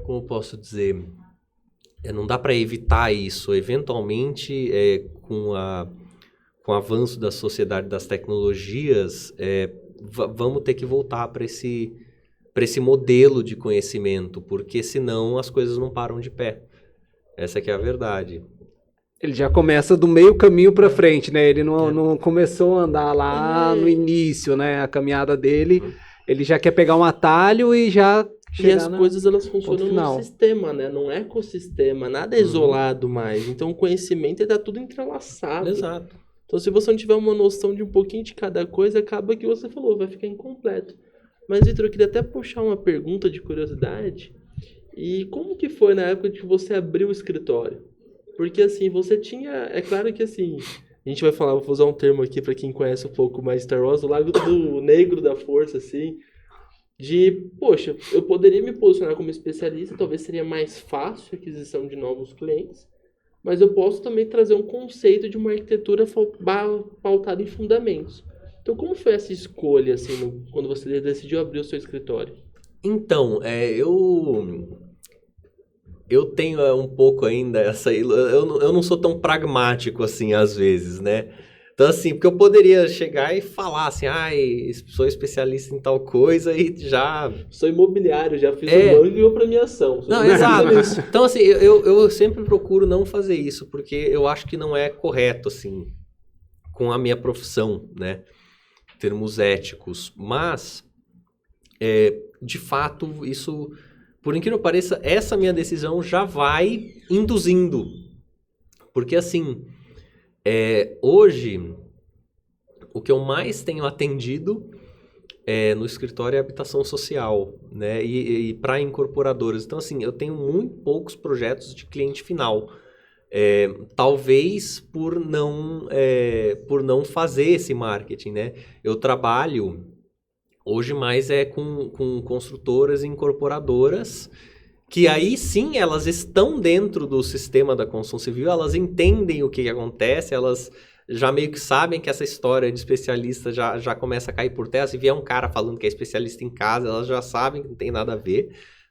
como eu posso dizer, não dá para evitar isso. Eventualmente, com o avanço da sociedade, das tecnologias, vamos ter que voltar para esse modelo de conhecimento, porque senão as coisas não param de pé. Essa que é a verdade.
Ele já começa do meio caminho para frente, né? Ele não começou a andar lá no início, né? A caminhada dele, ele já quer pegar um atalho e já
E as coisas, elas funcionam
final.
no sistema, né? Não é ecossistema, nada é isolado mais. Então, o conhecimento está tudo entrelaçado.
Exato.
Então, se você não tiver uma noção de um pouquinho de cada coisa, acaba que você falou, vai ficar incompleto. Mas, Vitor, eu queria até puxar uma pergunta de curiosidade. E como que foi na época que você abriu o escritório? Porque, assim, você tinha... É claro que, assim, a gente vai falar, vou usar um termo aqui para quem conhece um pouco mais Star Wars, o Lago do Negro da Força, assim, poxa, eu poderia me posicionar como especialista, talvez seria mais fácil a aquisição de novos clientes, mas eu posso também trazer um conceito de uma arquitetura pautada em fundamentos. Então, como foi essa escolha, assim, quando você decidiu abrir o seu escritório?
Então, eu tenho um pouco ainda eu não sou tão pragmático assim, às vezes, né? Então, assim, porque eu poderia chegar e falar assim, sou especialista em tal coisa e já...
Sou imobiliário, já fiz um banco e ganhou premiação.
Não, exato. Então, assim, eu sempre procuro não fazer isso, porque eu acho que não é correto, assim, com a minha profissão, né? Em termos éticos. Mas, de fato, isso, por incrível que pareça, essa minha decisão já vai induzindo. Porque, assim... Hoje o que eu mais tenho atendido no escritório é habitação social, né? E para incorporadoras. Então, assim, eu tenho muito poucos projetos de cliente final. Talvez por não fazer esse marketing, né? Eu trabalho hoje mais com construtoras e incorporadoras, que aí sim elas estão dentro do sistema da construção civil, elas entendem o que acontece, elas já meio que sabem que essa história de especialista já começa a cair por terra. Se vier um cara falando que é especialista em casa, elas já sabem que não tem nada a ver,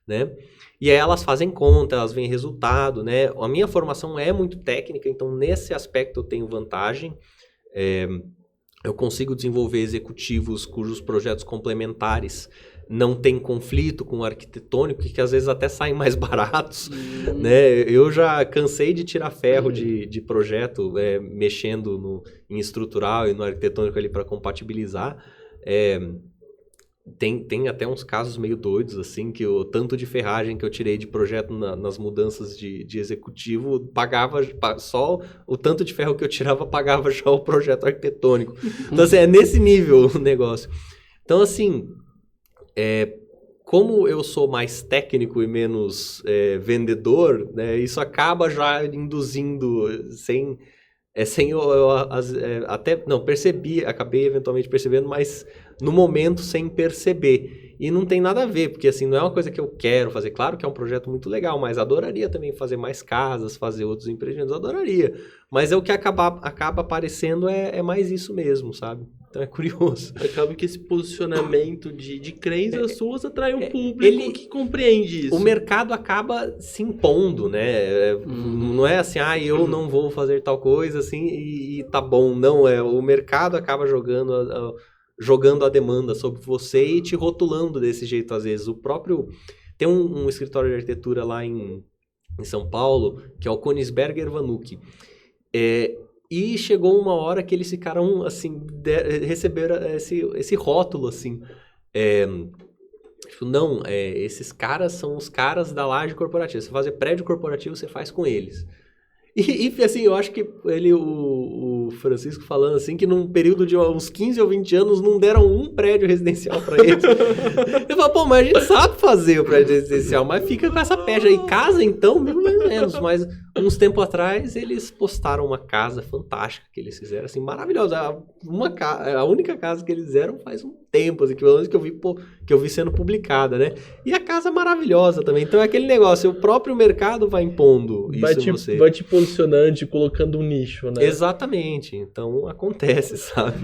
né? E aí elas fazem conta, elas veem resultado, né? A minha formação é muito técnica, então nesse aspecto eu tenho vantagem. Eu consigo desenvolver executivos cujos projetos complementares não têm conflito com o arquitetônico, que às vezes até saem mais baratos, né? Eu já cansei de tirar ferro de projeto, mexendo em estrutural e no arquitetônico ali para compatibilizar. Tem até uns casos meio doidos, assim, que o tanto de ferragem que eu tirei de projeto nas mudanças de executivo, pagava só o tanto de ferro que eu tirava, pagava já o projeto arquitetônico. Então, assim, é nesse nível o negócio. Então, assim, como eu sou mais técnico e menos vendedor, né, isso acaba já induzindo, sem eu até, não, acabei eventualmente percebendo, mas no momento sem perceber. E não tem nada a ver, porque assim, não é uma coisa que eu quero fazer. Claro que é um projeto muito legal, mas adoraria também fazer mais casas, fazer outros empreendimentos, adoraria. Mas o que acaba aparecendo é mais isso mesmo, sabe? Então é curioso.
Acaba que esse posicionamento de crenças suas atrai um público que compreende isso.
O mercado acaba se impondo, né? Não é assim, eu não vou fazer tal coisa assim e tá bom. Não, o mercado acaba jogando a demanda sobre você e te rotulando desse jeito às vezes. Tem um escritório de arquitetura lá em São Paulo, que é o Koenigsberger Vanucci. E chegou uma hora que eles ficaram, assim, receberam esse rótulo, assim. Esses caras são os caras da laje corporativa. Você fazer prédio corporativo, você faz com eles. E assim, eu acho que o Francisco falando assim, que num período de uns 15 ou 20 anos não deram um prédio residencial pra eles. Eu falo, mas a gente sabe fazer o prédio residencial, mas fica com essa pecha. E casa, então, menos ou menos. Mas uns tempos atrás, eles postaram uma casa fantástica que eles fizeram, assim, maravilhosa. A única casa que eles fizeram faz um tempo, assim, que eu vi sendo publicada, né? E a casa é maravilhosa também. Então é aquele negócio, o próprio mercado vai impondo isso em você.
Vai te posicionando, te colocando um nicho, né?
Exatamente. Então acontece, sabe?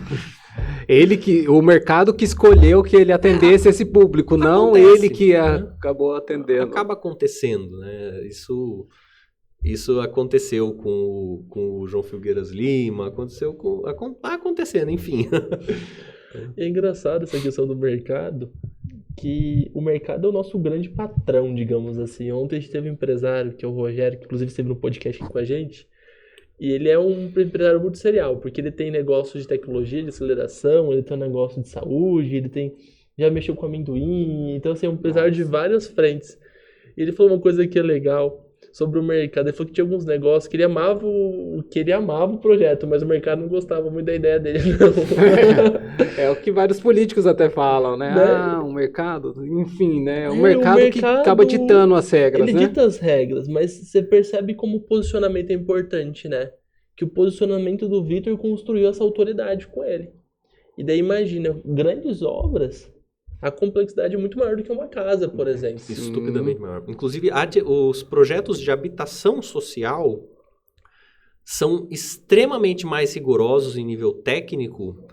O mercado que escolheu que ele atendesse esse público, não ele que acabou atendendo.
Acaba acontecendo, né? Isso aconteceu com o João Filgueiras Lima, tá acontecendo, enfim.
É engraçado essa questão do mercado, que o mercado é o nosso grande patrão, digamos assim. Ontem a gente teve um empresário, que é o Rogério, que inclusive esteve no podcast aqui com a gente, e ele é um empresário muito serial, porque ele tem negócios de tecnologia, de aceleração, ele tem um negócio de saúde, já mexeu com amendoim, então assim, é um empresário de várias frentes. E ele falou uma coisa que é legal sobre o mercado. Ele falou que tinha alguns negócios que ele amava o projeto, mas o mercado não gostava muito da ideia dele, não.
É o que vários políticos até falam, né? O mercado, enfim, né? O mercado que acaba ditando as regras,
ele dita as regras, mas você percebe como o posicionamento é importante, né? Que o posicionamento do Vitor construiu essa autoridade com ele. E daí imagina, grandes obras, a complexidade é muito maior do que uma casa, por exemplo.
Estupidamente maior. Inclusive, os projetos de habitação social são extremamente mais rigorosos em nível técnico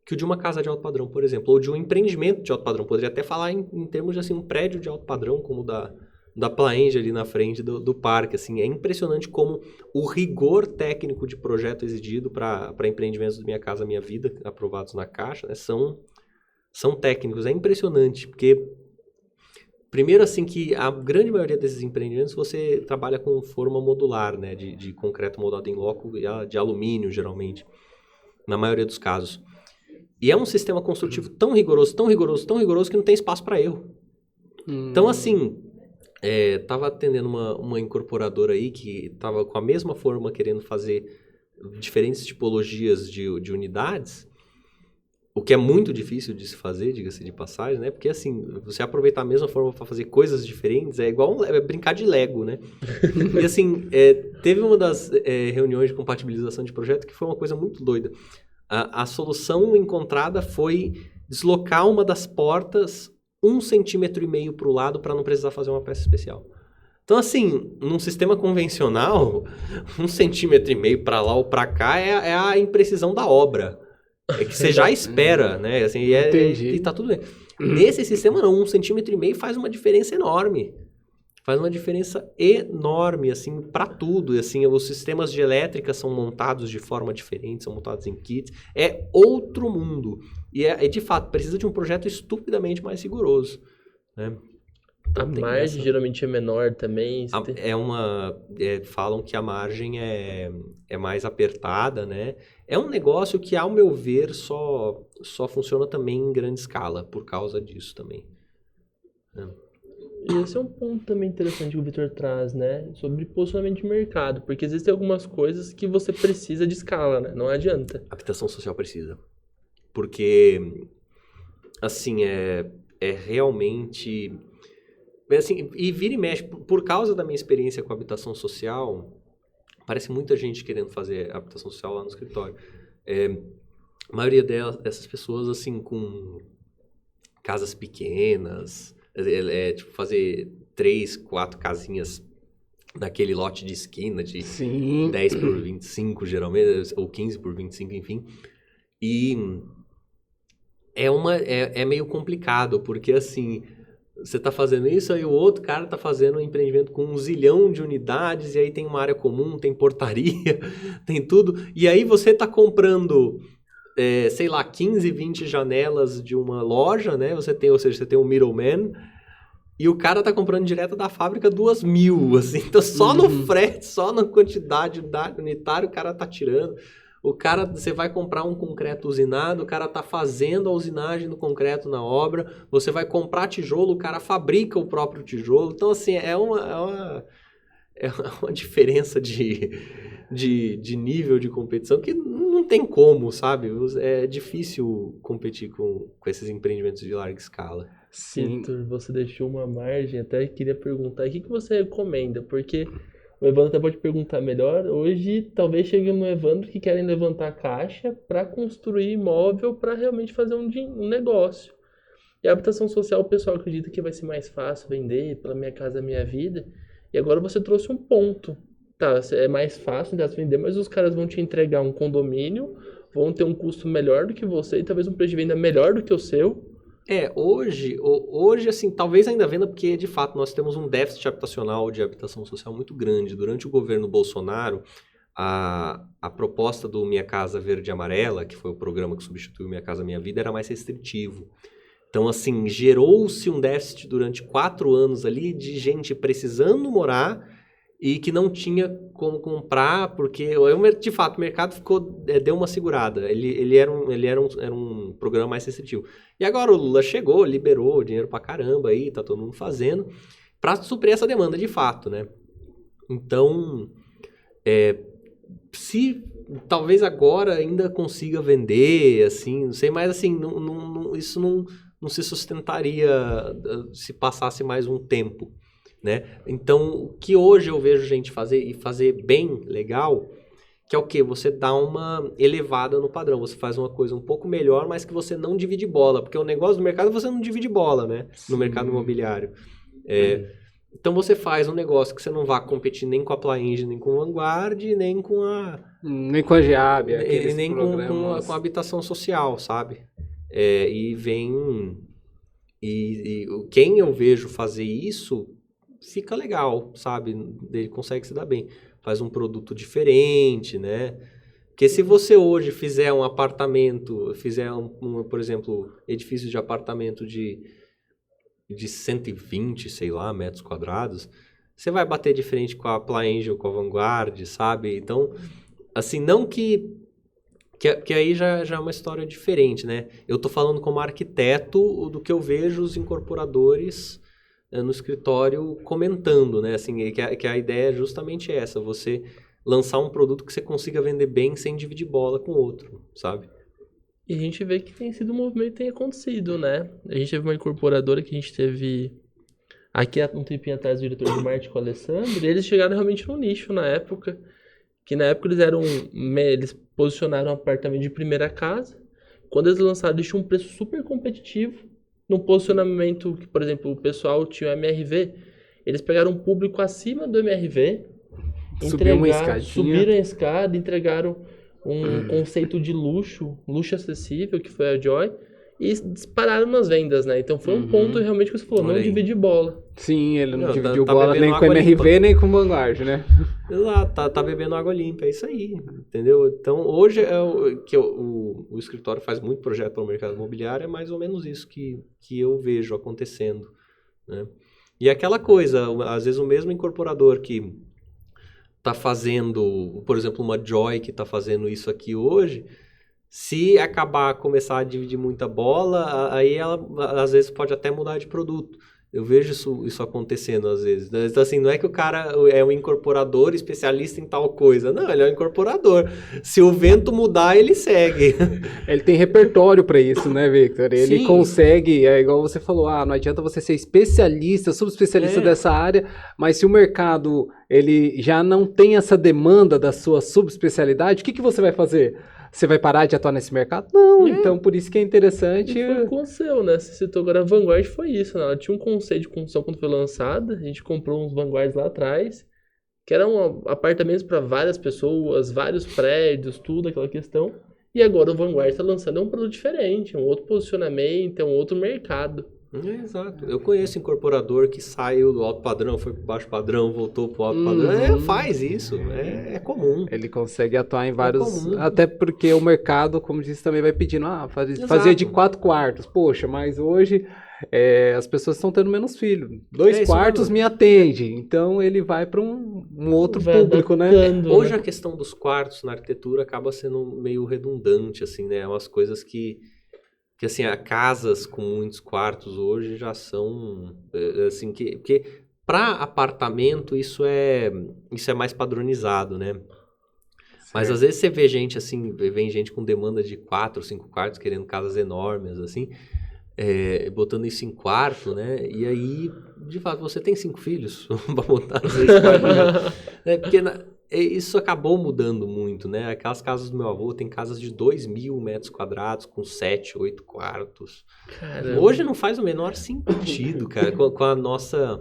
que o de uma casa de alto padrão, por exemplo, ou de um empreendimento de alto padrão. Poderia até falar em termos de assim, um prédio de alto padrão, como o da Plaenge ali na frente do parque. Assim, é impressionante como o rigor técnico de projeto exigido para empreendimentos do Minha Casa Minha Vida, aprovados na Caixa, né, são técnicos. É impressionante, porque primeiro assim que a grande maioria desses empreendimentos você trabalha com forma modular, né, de concreto moldado em loco, de alumínio geralmente, na maioria dos casos. E é um sistema construtivo tão rigoroso, tão rigoroso, tão rigoroso que não tem espaço para erro. Então assim, tava atendendo uma incorporadora aí que tava com a mesma forma querendo fazer diferentes tipologias de unidades. O que é muito difícil de se fazer, diga-se de passagem, né? Porque, assim, você aproveitar a mesma forma para fazer coisas diferentes é igual brincar de Lego, né? E, assim, teve uma das reuniões de compatibilização de projeto que foi uma coisa muito doida. A solução encontrada foi deslocar uma das portas 1,5 centímetro para o lado para não precisar fazer uma peça especial. Então, assim, num sistema convencional, 1,5 centímetro para lá ou para cá é a imprecisão da obra. É que você já espera, né? Assim, e tá tudo bem. Nesse sistema, não. 1,5 centímetro faz uma diferença enorme. Faz uma diferença enorme, assim, para tudo. Assim, os sistemas de elétrica são montados de forma diferente, são montados em kits. É outro mundo. E, de fato, precisa de um projeto estupidamente mais rigoroso, né?
A margem geralmente é menor também.
Falam que a margem é mais apertada, né? É um negócio que, ao meu ver, só funciona também em grande escala, por causa disso também.
E esse é um ponto também interessante que o Vitor traz, né? Sobre posicionamento de mercado. Porque existem algumas coisas que você precisa de escala, né? Não adianta.
A habitação social precisa. Porque, assim, é realmente... Assim, e vira e mexe, por causa da minha experiência com habitação social, parece muita gente querendo fazer habitação social lá no escritório. A maioria dessas pessoas, assim, com casas pequenas, tipo, fazer 3, 4 casinhas naquele lote de esquina de 10 por 25, geralmente, ou 15 por 25, enfim. E é meio complicado, porque, assim... Você está fazendo isso, aí o outro cara está fazendo um empreendimento com 1 zilhão de unidades, e aí tem uma área comum, tem portaria, tem tudo. E aí você está comprando, sei lá, 15, 20 janelas de uma loja, né? Ou seja, você tem um middleman, e o cara está comprando direto da fábrica 2.000, assim. Então, só no frete, só na quantidade unitária, o cara está tirando. Você vai comprar um concreto usinado, o cara tá fazendo a usinagem do concreto na obra, você vai comprar tijolo, o cara fabrica o próprio tijolo. Então, assim, é uma diferença de nível de competição que não tem como, sabe? É difícil competir com esses empreendimentos de larga escala.
Sim, Vitor, você deixou uma margem, até queria perguntar, o que você recomenda? Porque... O Evandro até pode perguntar melhor. Hoje, talvez chegue no Evandro que querem levantar caixa para construir imóvel para realmente fazer um negócio. E a habitação social, o pessoal acredita que vai ser mais fácil vender pela Minha Casa Minha Vida. E agora você trouxe um ponto. Tá, é mais fácil de vender, mas os caras vão te entregar um condomínio, vão ter um custo melhor do que você e talvez um preço de venda melhor do que o seu.
Hoje, assim, talvez ainda venda, porque, de fato, nós temos um déficit habitacional de habitação social muito grande. Durante o governo Bolsonaro, a proposta do Minha Casa Verde e Amarela, que foi o programa que substituiu Minha Casa Minha Vida, era mais restritivo. Então, assim, gerou-se um déficit durante 4 anos ali de gente precisando morar e que não tinha como comprar, porque, de fato, o mercado deu uma segurada. Ele era um programa mais restritivo. E agora o Lula chegou, liberou dinheiro pra caramba aí, tá todo mundo fazendo, pra suprir essa demanda de fato, né? Então, se talvez agora ainda consiga vender, assim, não sei, mas assim, isso não se sustentaria se passasse mais um tempo, né? Então, o que hoje eu vejo gente fazer, e fazer bem, legal, que é o quê? Você dá uma elevada no padrão, você faz uma coisa um pouco melhor, mas que você não divide bola, porque o negócio do mercado você não divide bola, né? No mercado imobiliário. Então, você faz um negócio que você não vai competir nem com a Plaenge, nem com o Vanguard, nem com a...
Nem com a Geab,
nem com a habitação social, sabe? E quem eu vejo fazer isso... fica legal, sabe? Ele consegue se dar bem. Faz um produto diferente, né? Porque se você hoje fizer um apartamento, por exemplo, edifício de apartamento de 120, sei lá, metros quadrados, você vai bater de frente com a Plaenge ou com a Vanguard, sabe? Então, assim, não que aí já é uma história diferente, né? Eu tô falando como arquiteto do que eu vejo os incorporadores no escritório comentando, né? Assim, que a ideia é justamente essa, você lançar um produto que você consiga vender bem sem dividir bola com o outro, sabe?
E a gente vê que tem sido um movimento que tem acontecido, né? A gente teve uma incorporadora que a gente teve aqui há um tempinho atrás, o diretor de marketing com o Alessandro, e eles chegaram realmente no nicho na época, que na época eles posicionaram um apartamento de primeira casa. Quando eles lançaram, eles tinham um preço super competitivo, num posicionamento que, por exemplo, o pessoal tinha o MRV, eles pegaram um público acima do MRV, subiram a escada, entregaram um conceito de luxo acessível, que foi a Joy, e dispararam nas vendas, né? Então foi um ponto realmente que você falou, não dividir bola.
Sim, ele não dividiu
tá
bola nem com MRV, nem com Vanguard, né?
Exato, tá bebendo água limpa, é isso aí, entendeu? Então, hoje, o escritório faz muito projeto para o mercado imobiliário, é mais ou menos isso que eu vejo acontecendo, né? E aquela coisa, às vezes o mesmo incorporador que está fazendo, por exemplo, uma Joy que está fazendo isso aqui hoje, se começar a dividir muita bola, aí ela às vezes pode até mudar de produto. Eu vejo isso acontecendo às vezes. Então, assim, não é que o cara é um incorporador especialista em tal coisa. Não, ele é um incorporador. Se o vento mudar, ele segue.
Ele tem repertório para isso, né, Victor? Ele
Sim.
consegue, igual você falou, não adianta você ser especialista, subespecialista dessa área, mas se o mercado ele já não tem essa demanda da sua subespecialidade, o que você vai fazer? Você vai parar de atuar nesse mercado? Não, então por isso que é interessante.
E foi com o seu, né? Você citou agora a Vanguard, foi isso, né? Ela tinha um conceito de construção quando foi lançada, a gente comprou uns Vanguards lá atrás, que eram apartamentos para várias pessoas, vários prédios, tudo, aquela questão. E agora o Vanguard está lançando um produto diferente, um outro posicionamento, é um outro mercado.
Exato. Eu conheço incorporador que saiu do alto padrão, foi para o baixo padrão, voltou para o alto padrão. Faz isso, é comum.
Ele consegue atuar em vários... Até porque o mercado, como disse, também vai pedindo, fazia de 4 quartos. Poxa, mas hoje as pessoas estão tendo menos filhos. 2 quartos me atende. Então ele vai para um outro público, né?
Hoje a questão dos quartos na arquitetura acaba sendo meio redundante, assim, né? Umas coisas que assim, casas com muitos quartos hoje já são, assim, porque para apartamento isso é mais padronizado, né? Certo. Mas às vezes você vê gente, assim, vem gente com demanda de 4, 5 quartos, querendo casas enormes, assim, botando isso em quarto, né? E aí, de fato, você tem 5 filhos para botar 6 quartos, né? Porque isso acabou mudando muito, né? Aquelas casas do meu avô tem casas de 2.000 metros quadrados com 7, 8 quartos. Caramba. Hoje não faz o menor sentido, cara, com a nossa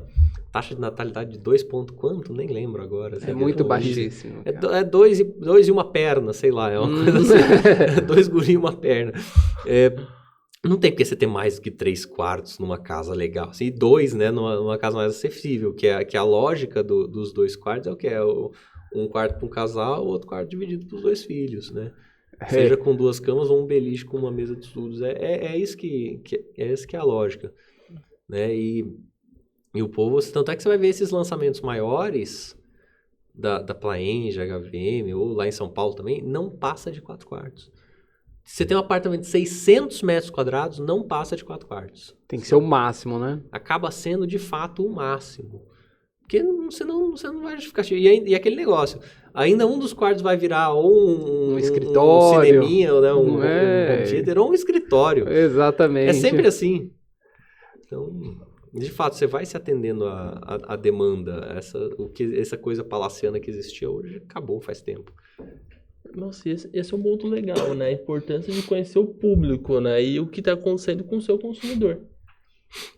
taxa de natalidade de 2 ponto quanto? Nem lembro agora.
É muito baixíssimo.
É 2 e uma perna, sei lá, é uma coisa assim. 2 guri e uma perna. Não tem porque você ter mais que 3 quartos numa casa legal. Assim, e 2, né, numa casa mais acessível, que a lógica dos 2 quartos é o que é um quarto para um casal, o outro quarto dividido para os 2 filhos, né? Seja com 2 camas ou um beliche com uma mesa de estudos. É isso que é a lógica, né? E o povo, tanto é que você vai ver esses lançamentos maiores da Plaenge, HVM, ou lá em São Paulo também, não passa de 4 quartos. Se você tem um apartamento de 600 metros quadrados, não passa de 4 quartos.
Tem que ser o máximo, né?
Acaba sendo, de fato, o máximo. Porque você não vai justificar. E aquele negócio, ainda um dos quartos vai virar ou um
escritório,
um cineminha, né? um theater, ou um escritório.
Exatamente.
É sempre assim. Então, de fato, você vai se atendendo à demanda. Essa coisa palaciana que existia hoje acabou faz tempo.
Nossa, esse é um ponto legal, né? A importância de conhecer o público, né? E o que está acontecendo com o seu consumidor.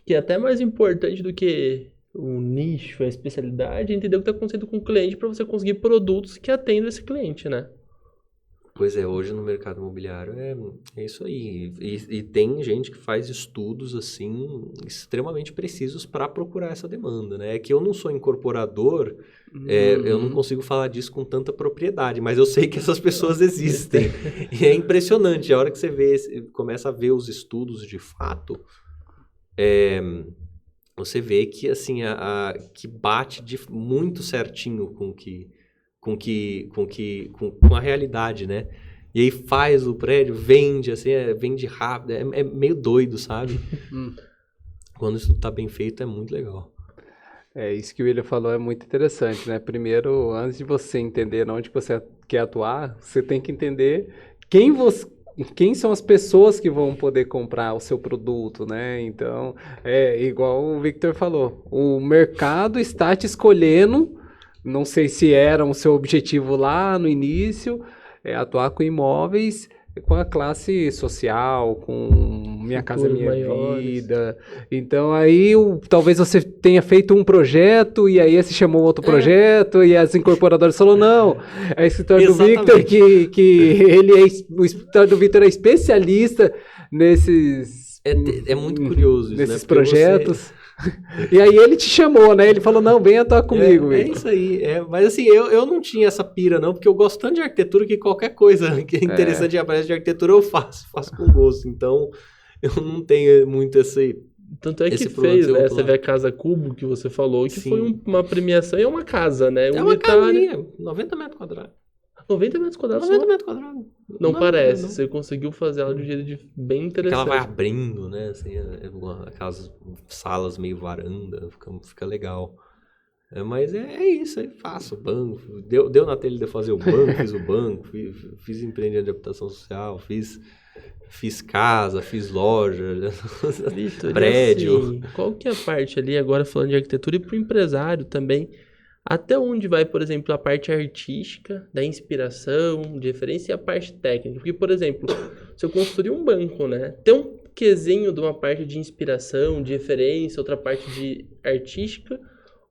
Que é até mais importante do que o nicho, a especialidade, entender o que está acontecendo com o cliente para você conseguir produtos que atendam esse cliente, né?
Pois é, hoje no mercado imobiliário é isso aí. E tem gente que faz estudos, assim, extremamente precisos para procurar essa demanda, né? É que eu não sou incorporador, eu não consigo falar disso com tanta propriedade, mas eu sei que essas pessoas existem. E é impressionante, a hora que você começa a ver os estudos de fato, você vê que, assim, que bate muito certinho com a realidade, né? E aí faz o prédio, vende, assim, vende rápido, é meio doido, sabe? Quando isso tá bem feito, é muito legal.
Isso que o William falou é muito interessante, né? Primeiro, antes de você entender onde você quer atuar, você tem que entender quem são as pessoas que vão poder comprar o seu produto, né? Então, é igual o Victor falou, o mercado está te escolhendo, não sei se era o seu objetivo lá no início, atuar com imóveis com a classe social, com Minha Casa
Futuros
Minha
maiores.
Vida. Então aí talvez você tenha feito um projeto e aí esse chamou outro projeto e as incorporadoras falaram, não, é o escritório do Victor que ele o escritório do Victor é especialista nesses...
É muito curioso isso,
nesses
né? Porque
projetos. E aí ele te chamou, né? Ele falou, não, venha atuar comigo.
É isso aí. Mas assim, eu não tinha essa pira, não, porque eu gosto tanto de arquitetura que qualquer coisa que é interessante e aparece de arquitetura eu faço com gosto. Então, eu não tenho muito esse...
Tanto é que
esse
fez,
produto
né?
eu
Você vê a Casa Cubo que você falou, que
Sim.
foi uma premiação e é uma casa, né?
É uma casinha, 90 metros quadrados.
90 metros quadrados
90
só.
metros quadrados.
Não parece,
não.
você conseguiu fazer ela de um jeito bem
Porque
interessante.
ela vai abrindo, né? Assim, aquelas salas meio varanda, fica legal. Mas é isso, aí faço banco. Deu na telha de eu fazer o banco, fiz o banco, fiz empreendimento de habitação social, fiz casa, fiz loja,
Vitor,
prédio.
e assim, qual que é a parte ali, agora falando de arquitetura, e para o empresário também, até onde vai, por exemplo, a parte artística, da inspiração, de referência, e a parte técnica? Porque, por exemplo, se eu construir um banco, né, tem um quesinho de uma parte de inspiração, de referência, outra parte de artística,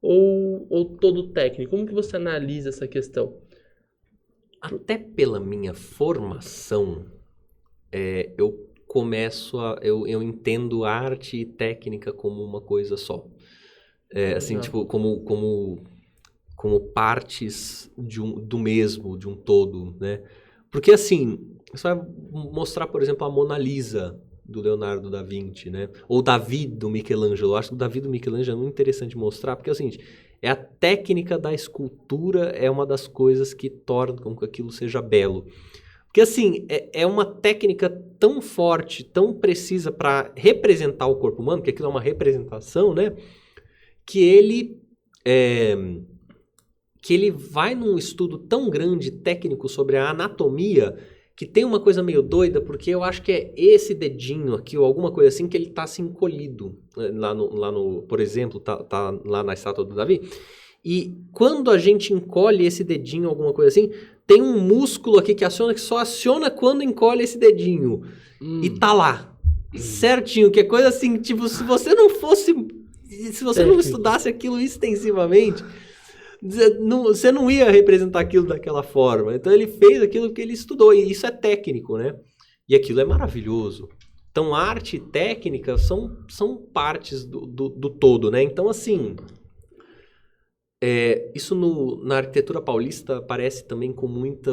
ou todo técnico? Como que você analisa essa questão?
Até pela minha formação, eu entendo arte e técnica como uma coisa só. Assim, tipo, como partes de um todo, né? Porque, assim, você vai mostrar, por exemplo, a Mona Lisa do Leonardo da Vinci, né? Ou Davi do Michelangelo. Eu acho que o Davi do Michelangelo é muito interessante mostrar, porque é o seguinte, a técnica da escultura é uma das coisas que torna com que aquilo seja belo. Porque, assim, é uma técnica tão forte, tão precisa para representar o corpo humano, que aquilo é uma representação, né? Que ele vai num estudo tão grande, técnico, sobre a anatomia, que tem uma coisa meio doida, porque eu acho que é esse dedinho aqui, ou alguma coisa assim, que ele tá assim encolhido, lá no por exemplo, tá lá na estátua do Davi. E quando a gente encolhe esse dedinho, alguma coisa assim, tem um músculo aqui que só aciona quando encolhe esse dedinho. E tá lá, certinho, que é coisa assim, tipo, se você não estudasse aquilo extensivamente, você não ia representar aquilo daquela forma. Então ele fez aquilo que ele estudou, e isso é técnico, né? E aquilo é maravilhoso. Então arte e técnica são partes do todo, né? Então, assim, isso na arquitetura paulista aparece também com muita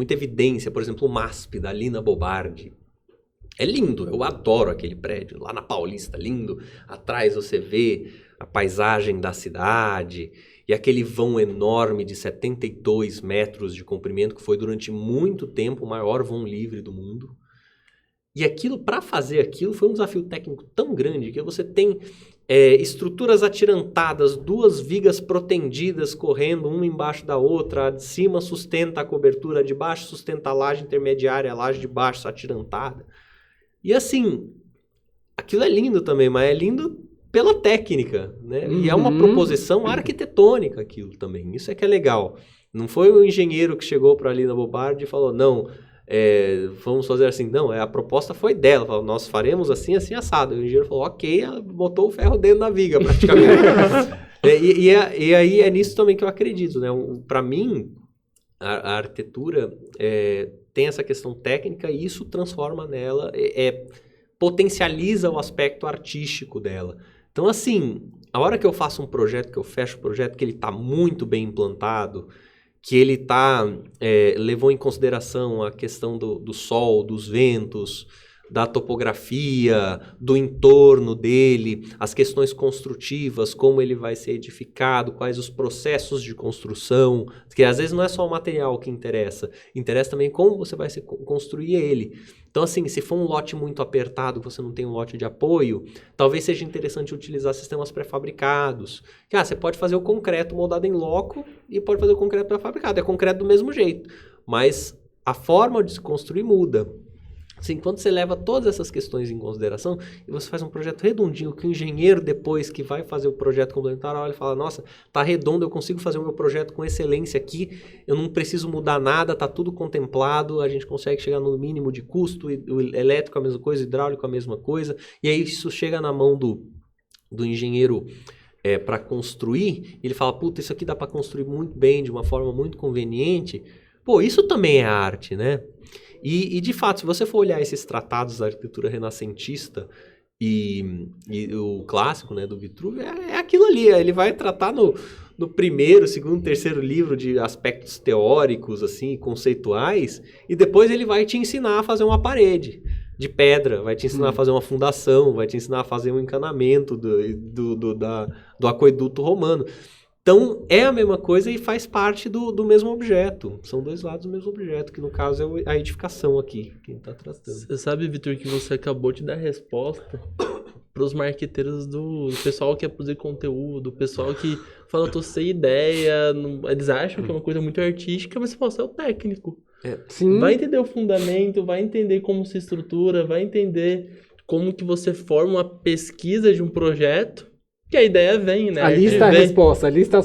evidência. Por exemplo, o MASP, da Lina Bobardi. É lindo, eu adoro aquele prédio, lá na Paulista, lindo. Atrás você vê a paisagem da cidade e aquele vão enorme de 72 metros de comprimento, que foi durante muito tempo o maior vão livre do mundo. E aquilo, para fazer aquilo, foi um desafio técnico tão grande que você tem estruturas atirantadas, duas vigas protendidas correndo uma embaixo da outra, a de cima sustenta a cobertura, a de baixo sustenta a laje intermediária, a laje de baixo atirantada. E assim, aquilo é lindo também, mas é lindo pela técnica, né? E é uma proposição arquitetônica aquilo também, isso é que é legal. Não foi o engenheiro que chegou para a Lina Bobardi e falou, não, vamos fazer assim. Não, a proposta foi dela, falou, nós faremos assim, assim, assado. E o engenheiro falou, ok, ela botou o ferro dentro da viga, praticamente. E aí é nisso também que eu acredito, né? Para mim, a arquitetura tem essa questão técnica e isso transforma nela, potencializa o aspecto artístico dela. Então, assim, a hora que eu faço um projeto, que eu fecho o projeto, que ele está muito bem implantado, que ele levou em consideração a questão do sol, dos ventos, da topografia, do entorno dele, as questões construtivas, como ele vai ser edificado, quais os processos de construção, porque às vezes não é só o material que interessa também como você vai construir ele. Então, assim, se for um lote muito apertado, você não tem um lote de apoio, talvez seja interessante utilizar sistemas pré-fabricados. Você pode fazer o concreto moldado em loco e pode fazer o concreto pré-fabricado. É concreto do mesmo jeito, mas a forma de se construir muda. Assim, quando você leva todas essas questões em consideração e você faz um projeto redondinho, que o engenheiro depois que vai fazer o projeto complementar olha e fala, nossa, tá redondo, eu consigo fazer o meu projeto com excelência aqui, eu não preciso mudar nada, tá tudo contemplado, a gente consegue chegar no mínimo de custo, o elétrico a mesma coisa, o hidráulico a mesma coisa, e aí isso chega na mão do engenheiro para construir, ele fala, puta, isso aqui dá para construir muito bem, de uma forma muito conveniente. Pô, isso também é arte, né? E de fato, se você for olhar esses tratados da arquitetura renascentista e o clássico, né, do Vitruvio, é aquilo ali. Ele vai tratar no primeiro, segundo, terceiro livro de aspectos teóricos, assim, conceituais, e depois ele vai te ensinar a fazer uma parede de pedra, vai te ensinar a fazer uma fundação, vai te ensinar a fazer um encanamento do aqueduto romano. Então, é a mesma coisa e faz parte do mesmo objeto. São dois lados do mesmo objeto, que no caso é a edificação aqui, quem está tratando.
Você sabe, Vitor, que você acabou de dar a resposta para os marqueteiros do pessoal que quer produzir conteúdo, o pessoal que fala, eu tô sem ideia, eles acham que é uma coisa muito artística, mas você é o técnico.
Sim.
Vai entender o fundamento, vai entender como se estrutura, vai entender como que você forma uma pesquisa de um projeto, que a ideia vem, né?
Ali está a resposta, ali está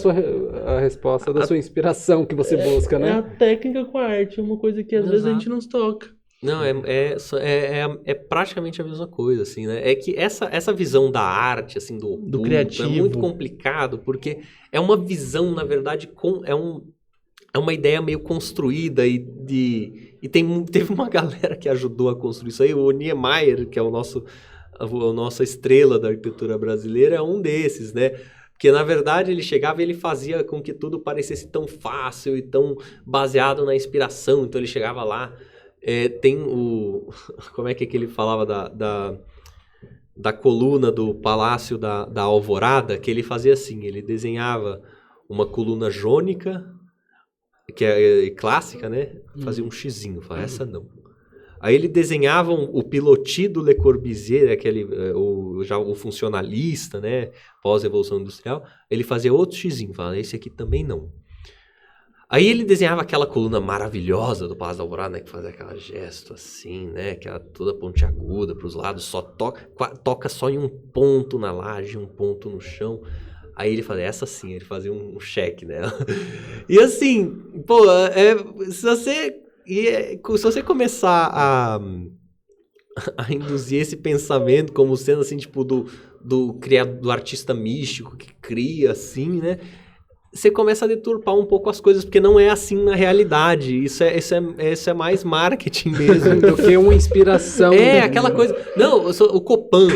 a resposta da sua inspiração que você busca, né?
É a técnica com a arte, é uma coisa que às vezes a gente não toca.
Não, é praticamente a mesma coisa, assim, né? É que essa visão da arte, assim, do
criativo,
é muito complicado, porque é uma visão, na verdade, é uma ideia meio construída e teve uma galera que ajudou a construir isso aí, o Niemeyer, que é a nossa estrela da arquitetura brasileira, é um desses, né? Porque, na verdade, ele chegava e ele fazia com que tudo parecesse tão fácil e tão baseado na inspiração. Então, ele chegava lá, como é que ele falava da coluna do Palácio da Alvorada, que ele fazia assim, ele desenhava uma coluna jônica, que é clássica, né? Fazia um xizinho, falava, essa não. Aí ele desenhava o Pilotis do Le Corbusier, já o funcionalista, né? Pós-Revolução Industrial. Ele fazia outro xizinho, falava, esse aqui também não. Aí ele desenhava aquela coluna maravilhosa do Palácio da Alvorada, né? Que fazia aquele gesto assim, né? Que era toda pontiaguda para os lados, só toca só em um ponto na laje, um ponto no chão. Aí ele fazia essa sim, ele fazia um cheque nela. E assim, pô, se você começar a induzir esse pensamento como sendo assim, tipo, do artista místico que cria, assim, né? Você começa a deturpar um pouco as coisas, porque não é assim na realidade. Isso é mais marketing mesmo.
Do que uma inspiração.
Aquela coisa... Não, o Copan.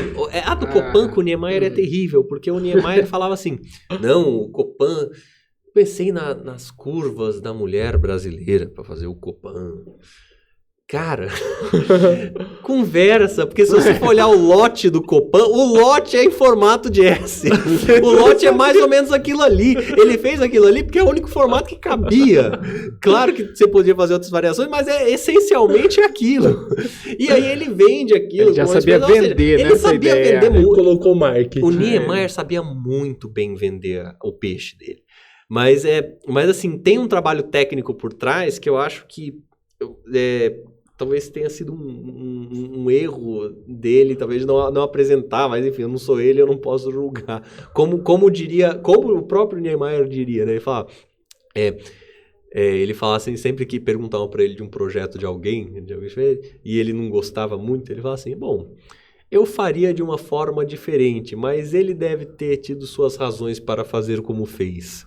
A do Copan com o Niemeyer é terrível, porque o Niemeyer falava assim, não, o Copan... Pensei nas curvas da mulher brasileira para fazer o Copan. Cara, conversa, porque se você for olhar o lote do Copan, o lote é em formato de S. O lote é mais ou menos aquilo ali. Ele fez aquilo ali porque é o único formato que cabia. Claro que você podia fazer outras variações, mas essencialmente aquilo. E aí ele vende aquilo.
Ele já sabia vender, né?
Ele sabia vender muito.
Ele colocou marketing.
O Niemeyer sabia muito bem vender o peixe dele. Mas assim, tem um trabalho técnico por trás que eu acho que talvez tenha sido um erro dele, talvez não apresentar, mas enfim, eu não sou ele, eu não posso julgar. Como o próprio Niemeyer diria, né? Ele fala, ele fala assim, sempre que perguntavam para ele de um projeto de alguém, e ele não gostava muito, ele fala assim, bom, eu faria de uma forma diferente, mas ele deve ter tido suas razões para fazer como fez.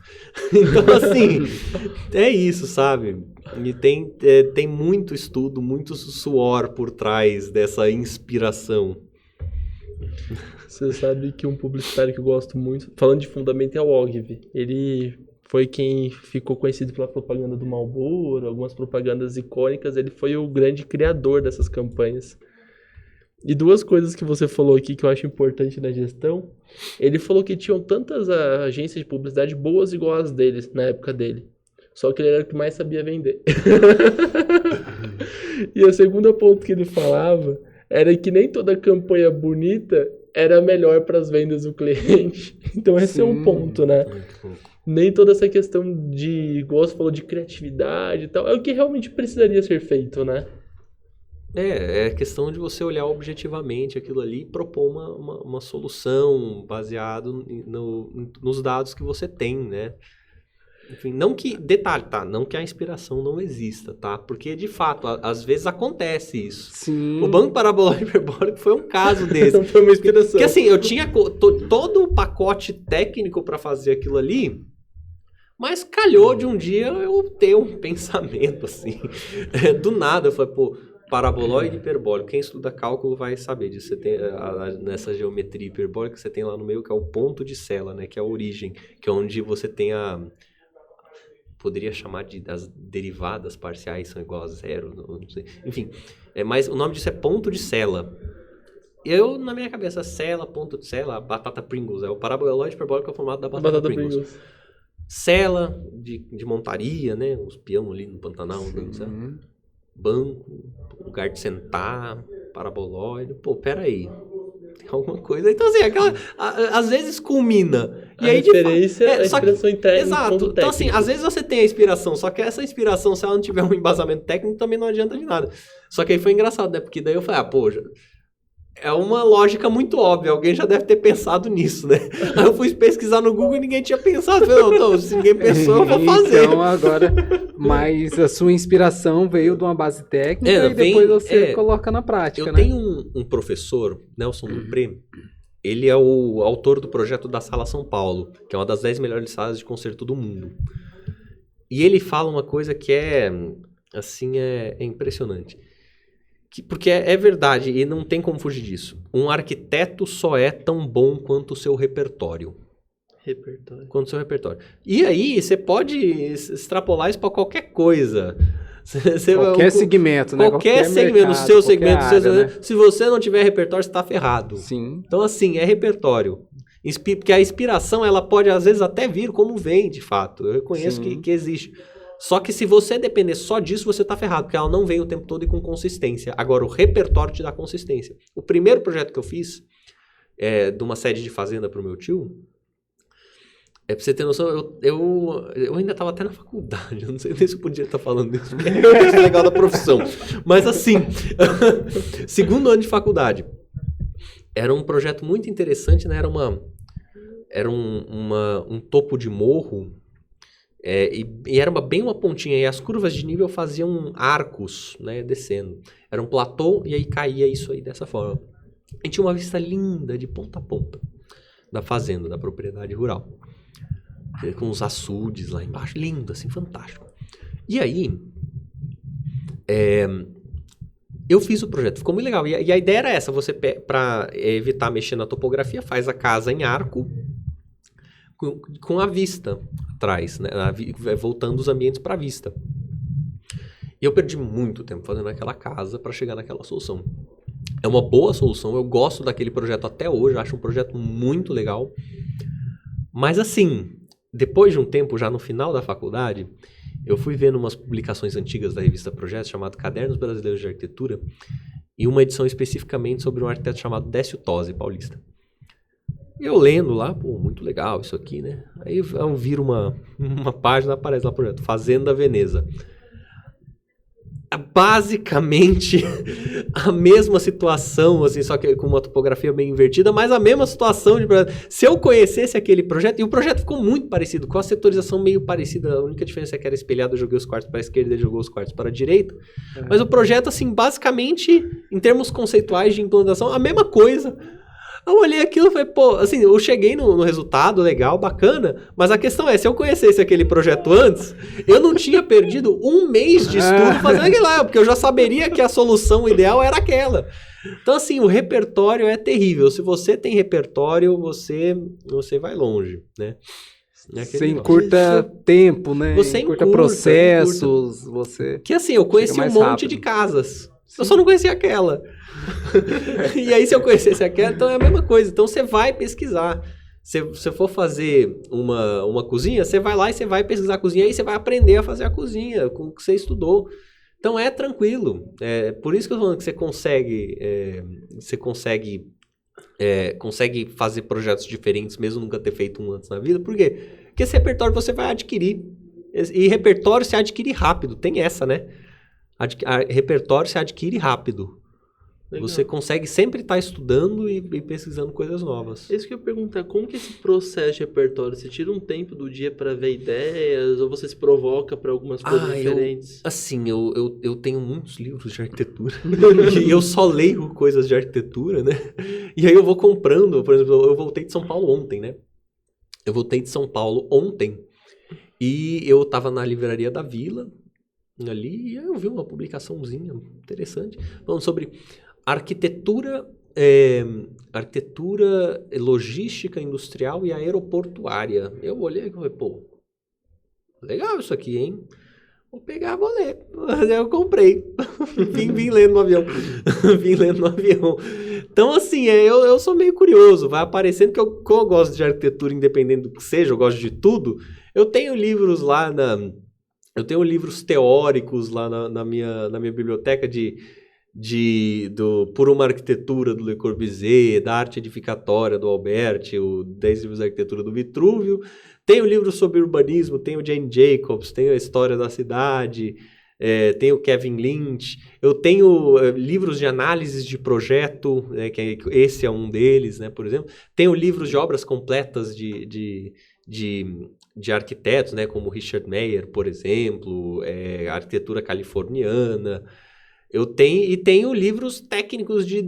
Então, assim, é isso, sabe? E tem muito estudo, muito suor por trás dessa inspiração.
Você sabe que um publicitário que eu gosto muito, falando de fundamento, é o Ogilvy. Ele foi quem ficou conhecido pela propaganda do Marlboro, algumas propagandas icônicas. Ele foi o grande criador dessas campanhas. E duas coisas que você falou aqui que eu acho importante na gestão. Ele falou que tinham tantas agências de publicidade boas igual as deles, na época dele. Só que ele era o que mais sabia vender. E a segunda ponto que ele falava era que nem toda campanha bonita era melhor para as vendas do cliente. Então esse é um
Sim.
ponto, né?
Muito pouco.
Nem toda essa questão de, igual você falou, de criatividade e tal, é o que realmente precisaria ser feito, né?
É questão de você olhar objetivamente aquilo ali e propor uma solução baseado nos dados que você tem, né? Enfim, não que, detalhe, tá? Não que a inspiração não exista, tá? Porque, de fato, às vezes acontece isso.
Sim.
O banco parabólico hiperbólico foi um caso desse.
Foi uma inspiração.
Porque assim, eu tinha todo o pacote técnico para fazer aquilo ali, mas calhou de um dia eu ter um pensamento assim. Do nada, eu falei, pô, paraboloide hiperbólico. Quem estuda cálculo vai saber disso. Você tem nessa geometria hiperbólica, você tem lá no meio que é o ponto de Sela, né? Que é a origem, que é onde você tem poderia chamar das derivadas parciais são igual a zero, não sei. Enfim, mas o nome disso é ponto de Sela. Eu, na minha cabeça, Sela, ponto de Sela, batata Pringles, é o paraboloide hiperbólico é o formato da batata Pringles. Sela de montaria, né? Os peão ali no Pantanal, não sei. Banco, lugar de sentar, paraboloide. Pô, peraí. Tem alguma coisa. Então, assim, às vezes culmina. E
A
aí,
referência, a
só que-
inspiração interna.
Exato. Então, assim, às vezes você tem a inspiração, só que essa inspiração, se ela não tiver um embasamento técnico, também não adianta de nada. Só que aí foi engraçado, né? Porque daí eu falei, poxa, é uma lógica muito óbvia. Alguém já deve ter pensado nisso, né? Aí eu fui pesquisar no Google e ninguém tinha pensado. Eu falei, não, se ninguém pensou, eu vou fazer.
Então, agora... Mas a sua inspiração veio de uma base técnica e depois você coloca na prática,
Eu
né?
tenho um professor, Nelson Dupré, ele é o autor do projeto da Sala São Paulo, que é uma das 10 melhores salas de concerto do mundo. E ele fala uma coisa que é impressionante. Porque é verdade, e não tem como fugir disso. Um arquiteto só é tão bom quanto o seu repertório. Quanto o seu repertório. E aí, você pode extrapolar isso para qualquer coisa.
Qualquer segmento, né?
Qualquer segmento,
mercado,
no seu segmento.
área, né?
Se você não tiver repertório, você está ferrado.
Sim.
Então, assim, é repertório. Porque a inspiração, ela pode, às vezes, até vir como vem, de fato. Eu reconheço que existe. Só que se você depender só disso, você tá ferrado, porque ela não vem o tempo todo e com consistência. Agora, o repertório te dá consistência. O primeiro projeto que eu fiz, de uma sede de fazenda pro meu tio, pra você ter noção, eu ainda tava até na faculdade, eu não sei nem se eu podia estar falando disso, porque é legal da profissão. Mas assim, segundo ano de faculdade, era um projeto muito interessante, né? Era um topo de morro, e era bem uma pontinha, e as curvas de nível faziam arcos, né, descendo. Era um platô, e aí caía isso aí dessa forma. E tinha uma vista linda de ponta a ponta da fazenda, da propriedade rural. Com os açudes lá embaixo, lindo, assim, fantástico. E aí, eu fiz o projeto, ficou muito legal. E a ideia era essa, você, para evitar mexer na topografia, faz a casa em arco, com a vista atrás, né? Voltando os ambientes para a vista. E eu perdi muito tempo fazendo aquela casa para chegar naquela solução. É uma boa solução, eu gosto daquele projeto até hoje, acho um projeto muito legal. Mas assim, depois de um tempo, já no final da faculdade, eu fui vendo umas publicações antigas da revista Projetos, chamado Cadernos Brasileiros de Arquitetura, e uma edição especificamente sobre um arquiteto chamado Décio Tosi, paulista. Eu lendo lá, pô, muito legal isso aqui, né? Aí eu viro uma página, aparece lá, projeto Fazenda Veneza. Basicamente a mesma situação, assim, só que com uma topografia bem invertida, mas a mesma situação de projeto. Se eu conhecesse aquele projeto, e o projeto ficou muito parecido, com a setorização meio parecida, a única diferença é que era espelhado, eu joguei os quartos para a esquerda, ele jogou os quartos para a direita, mas o projeto, assim, basicamente, em termos conceituais de implantação, a mesma coisa. Eu olhei aquilo e falei, pô, assim, eu cheguei no resultado legal, bacana, mas a questão é, se eu conhecesse aquele projeto antes, eu não tinha perdido um mês de estudo fazendo aquilo lá, porque eu já saberia que a solução ideal era aquela. Então, assim, o repertório é terrível. Se você tem repertório, você vai longe, né?
Você encurta tempo, né?
Você
encurta processos, você...
Que assim, eu conheci um monte de casas. Eu só não conhecia aquela. E aí, se eu conhecesse aquela, então é a mesma coisa. Então, você vai pesquisar. Se você for fazer uma cozinha, você vai lá e você vai pesquisar a cozinha. Aí você vai aprender a fazer a cozinha com o que você estudou. Então, é tranquilo. Por isso que eu tô falando que você consegue consegue fazer projetos diferentes, mesmo nunca ter feito um antes na vida. Por quê? Porque esse repertório você vai adquirir. E repertório se adquire rápido. Tem essa, né? Repertório se adquire rápido. Legal. Você consegue sempre estar estudando e pesquisando coisas novas.
Isso que eu ia perguntar, como que esse processo de repertório? Você tira um tempo do dia para ver ideias ou você se provoca para algumas coisas diferentes?
Eu tenho muitos livros de arquitetura e eu só leio coisas de arquitetura, né? E aí eu vou comprando, por exemplo, eu voltei de São Paulo ontem, né? Eu voltei de São Paulo ontem e eu tava na livraria da Vila ali e aí eu vi uma publicaçãozinha interessante falando sobre arquitetura logística industrial e aeroportuária. Eu olhei e falei, pô, legal isso aqui, hein? Vou pegar, vou ler. Eu comprei. vim lendo no avião. Então, assim, eu sou meio curioso. Vai aparecendo que eu gosto de arquitetura, independente do que seja, eu gosto de tudo. Eu tenho livros lá Eu tenho livros teóricos lá na minha biblioteca por uma arquitetura do Le Corbusier, da arte edificatória do Alberti, o 10 livros de arquitetura do Vitrúvio. Tenho livros sobre urbanismo, tenho Jane Jacobs, tenho a história da cidade, tenho Kevin Lynch. Eu tenho livros de análises de projeto, né, esse é um deles, né, por exemplo. Tenho livros de obras completas de arquitetos, né, como Richard Meier, por exemplo, arquitetura californiana. Eu tenho livros técnicos de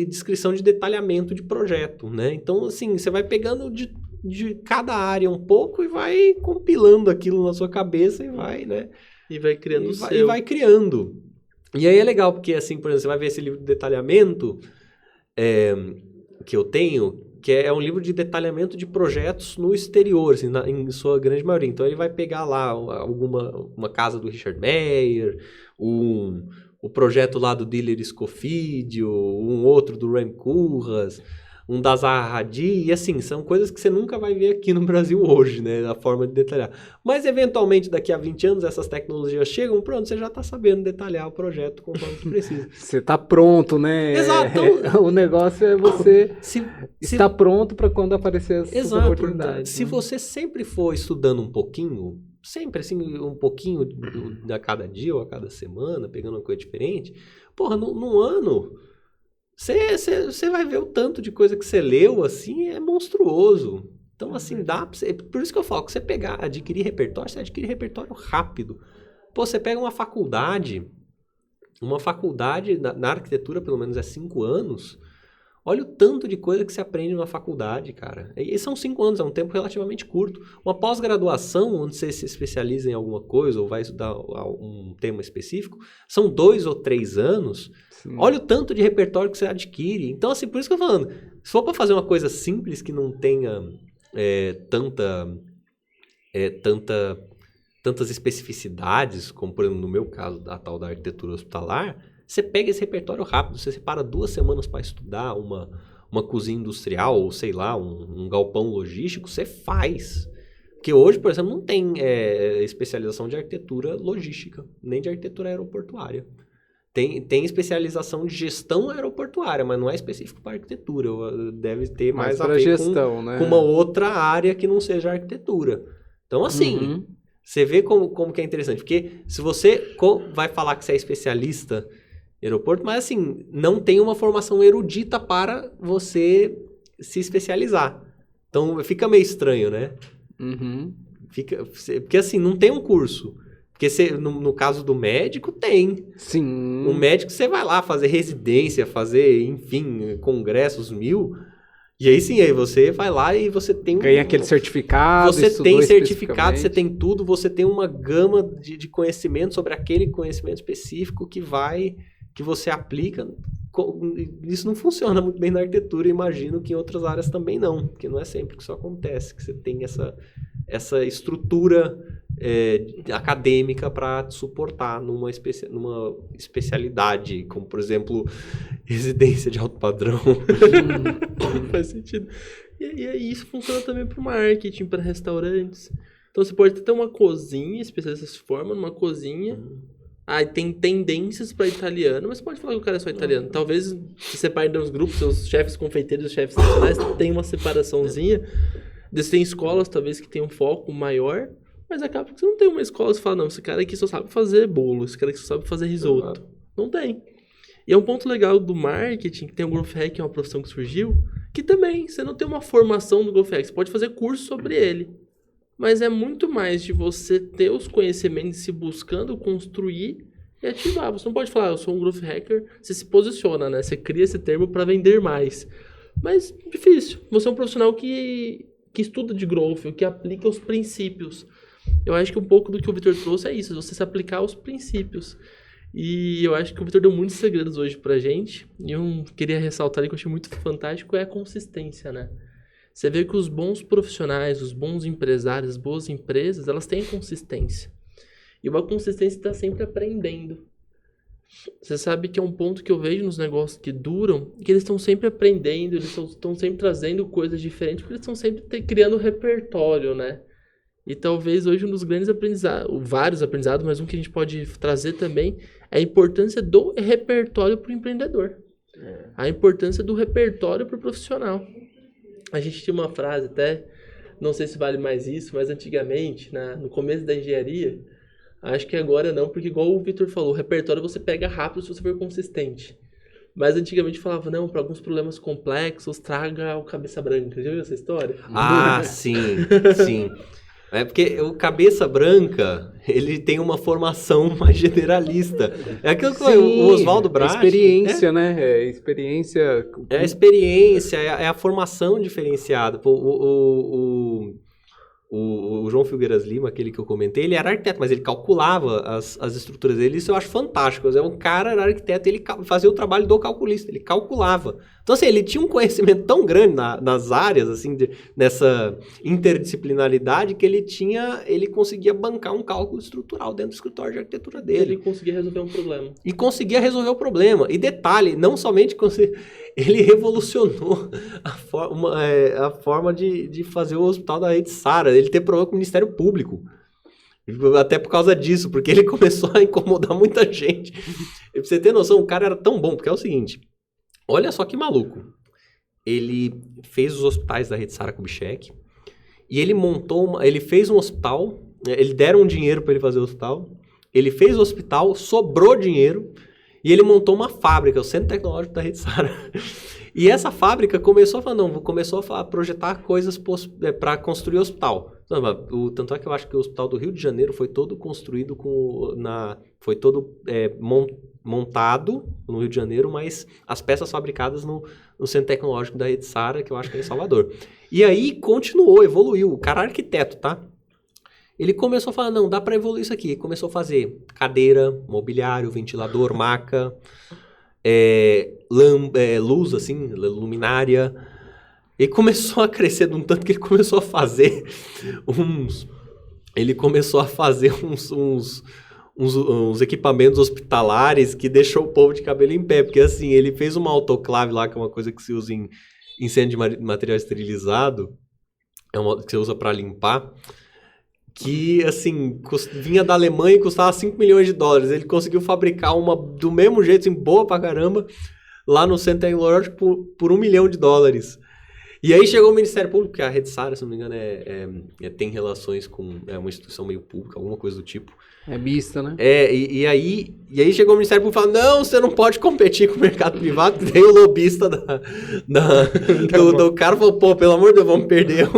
descrição de detalhamento de projeto, né? Então, assim, você vai pegando de cada área um pouco e vai compilando aquilo na sua cabeça e vai, né?
E vai criando
E vai criando. E aí é legal, porque, assim, por exemplo, você vai ver esse livro de detalhamento que eu tenho, que é um livro de detalhamento de projetos no exterior, assim, em sua grande maioria. Então, ele vai pegar lá uma casa do Richard Meier, o projeto lá do Diller Scofidio, um outro do Rem Koolhaas, um da Zaha Hadid, e assim, são coisas que você nunca vai ver aqui no Brasil hoje, né, a forma de detalhar. Mas, eventualmente, daqui a 20 anos, essas tecnologias chegam, pronto, você já está sabendo detalhar o projeto conforme você precisa.
Você está pronto, né?
Exato.
Então, o negócio é você estar pronto para quando aparecer as oportunidades.
Se você sempre for estudando um pouquinho, sempre assim, um pouquinho a cada dia ou a cada semana, pegando uma coisa diferente, porra, num ano, você vai ver o tanto de coisa que você leu, assim, é monstruoso. Então, assim, dá pra você... Por isso que eu falo, que você adquirir repertório, você adquire repertório rápido. Pô, você pega uma faculdade na arquitetura, pelo menos, 5 anos... Olha o tanto de coisa que você aprende na faculdade, cara. E são 5 anos, é um tempo relativamente curto. Uma pós-graduação, onde você se especializa em alguma coisa ou vai estudar um tema específico, são 2 ou 3 anos. Sim. Olha o tanto de repertório que você adquire. Então, assim, por isso que eu tô falando, se for para fazer uma coisa simples que não tenha tantas especificidades, como, por exemplo, no meu caso, a tal da arquitetura hospitalar, você pega esse repertório rápido, você separa 2 semanas para estudar uma cozinha industrial, ou sei lá, um galpão logístico, você faz. Porque hoje, por exemplo, não tem especialização de arquitetura logística, nem de arquitetura aeroportuária. Tem especialização de gestão aeroportuária, mas não é específico para arquitetura. Deve ter mais a ver
gestão, né?
Com uma outra área que não seja arquitetura. Então, assim, você vê como que é interessante. Porque se você vai falar que você é especialista aeroporto, mas assim, não tem uma formação erudita para você se especializar. Então, fica meio estranho, né? Porque assim, não tem um curso. Porque no caso do médico, tem.
Sim.
O médico, você vai lá fazer residência, fazer, enfim, congressos 1000... E aí sim, aí você vai lá e você tem...
Ganha aquele certificado.
Você tem certificado, você tem tudo, você tem uma gama de conhecimento sobre aquele conhecimento específico que você aplica. Isso não funciona muito bem na arquitetura, imagino que em outras áreas também não, porque não é sempre que isso acontece, que você tem essa estrutura acadêmica para suportar numa especialidade, como, por exemplo, residência de alto padrão.
Faz sentido. E isso funciona também para o marketing, para restaurantes. Então, você pode ter uma cozinha, especialista se forma numa cozinha, tem tendências para italiano, mas você pode falar que o cara é só italiano. Talvez se separe nos grupos, seus chefes confeiteiros e os chefes nacionais tem uma separaçãozinha. Você tem escolas, talvez, que tem um foco maior, mas acaba que você não tem uma escola que você fala, não, esse cara aqui só sabe fazer bolo, esse cara aqui só sabe fazer risoto. Não tem. E é um ponto legal do marketing, que tem o Growth Hack, que é uma profissão que surgiu, que também, você não tem uma formação do Growth Hack, você pode fazer curso sobre ele. Mas é muito mais de você ter os conhecimentos se buscando construir e ativar. Você não pode falar, eu sou um Growth Hacker, você se posiciona, né? Você cria esse termo para vender mais. Mas difícil. Você é um profissional que estuda de growth, que aplica os princípios. Eu acho que um pouco do que o Vitor trouxe é isso, você se aplicar aos princípios. E eu acho que o Vitor deu muitos segredos hoje pra gente. E eu queria ressaltar ali que eu achei muito fantástico, é a consistência, né? Você vê que os bons profissionais, os bons empresários, as boas empresas, elas têm consistência. E uma consistência está sempre aprendendo. Você sabe que é um ponto que eu vejo nos negócios que duram, que eles estão sempre aprendendo, eles estão sempre trazendo coisas diferentes, porque eles estão sempre criando repertório, né? E talvez hoje um dos grandes aprendizados, vários aprendizados, mas um que a gente pode trazer também, é a importância do repertório para o empreendedor. A importância do repertório para o profissional. A gente tinha uma frase até, não sei se vale mais isso, mas antigamente, no começo da engenharia, acho que agora não, porque igual o Vitor falou, o repertório você pega rápido se você for consistente. Mas antigamente falava, não, para alguns problemas complexos, traga o cabeça branca. Já viu essa história?
Ah, sim, sim. É porque o cabeça branca, ele tem uma formação mais generalista. É aquilo que o Oswaldo Brat...
Experiência, né? Experiência...
É a experiência, é a formação diferenciada. O João Filgueiras Lima, aquele que eu comentei, ele era arquiteto, mas ele calculava as estruturas dele. Isso eu acho fantástico. O cara era arquiteto, ele fazia o trabalho do calculista, ele calculava. Então, assim, ele tinha um conhecimento tão grande nas áreas, assim, nessa interdisciplinaridade, que ele conseguia bancar um cálculo estrutural dentro do escritório de arquitetura dele.
Ele conseguia resolver um problema.
E conseguia resolver o problema. E detalhe, não somente ele revolucionou a forma de fazer o hospital da Rede Sara, ele ter problema com o Ministério Público. Até por causa disso, porque ele começou a incomodar muita gente. E pra você ter noção, o cara era tão bom, porque é o seguinte, olha só que maluco. Ele fez os hospitais da Rede Sara Kubitschek, e ele fez um hospital, ele deram um dinheiro para ele fazer o hospital, ele fez o hospital, sobrou dinheiro, e ele montou uma fábrica, o Centro Tecnológico da Rede Sara. E essa fábrica começou a projetar coisas para construir o hospital. Tanto é que eu acho que o Hospital do Rio de Janeiro foi todo construído montado no Rio de Janeiro, mas as peças fabricadas no Centro Tecnológico da Rede Sara, que eu acho que é em Salvador. E aí continuou, evoluiu. O cara é arquiteto, tá? Ele começou a falar, não, dá para evoluir isso aqui. Começou a fazer cadeira, mobiliário, ventilador, maca, luz, assim, luminária. E começou a crescer de um tanto que ele começou a fazer uns equipamentos hospitalares que deixou o povo de cabelo em pé. Porque assim, ele fez uma autoclave lá, que é uma coisa que se usa em incêndio de material esterilizado, que você usa para limpar, que, assim, vinha da Alemanha e custava 5 milhões de dólares. Ele conseguiu fabricar uma do mesmo jeito, assim, boa pra caramba, lá no Centro Tecnológico por $1 milhão. E aí chegou o Ministério Público, que a Rede Sara, se não me engano, tem relações com uma instituição meio pública, alguma coisa do tipo.
É mista, né?
E aí chegou o Ministério Público e falou, não, você não pode competir com o mercado privado, que tem o lobista do cara falou, pô, pelo amor de Deus, vamos perder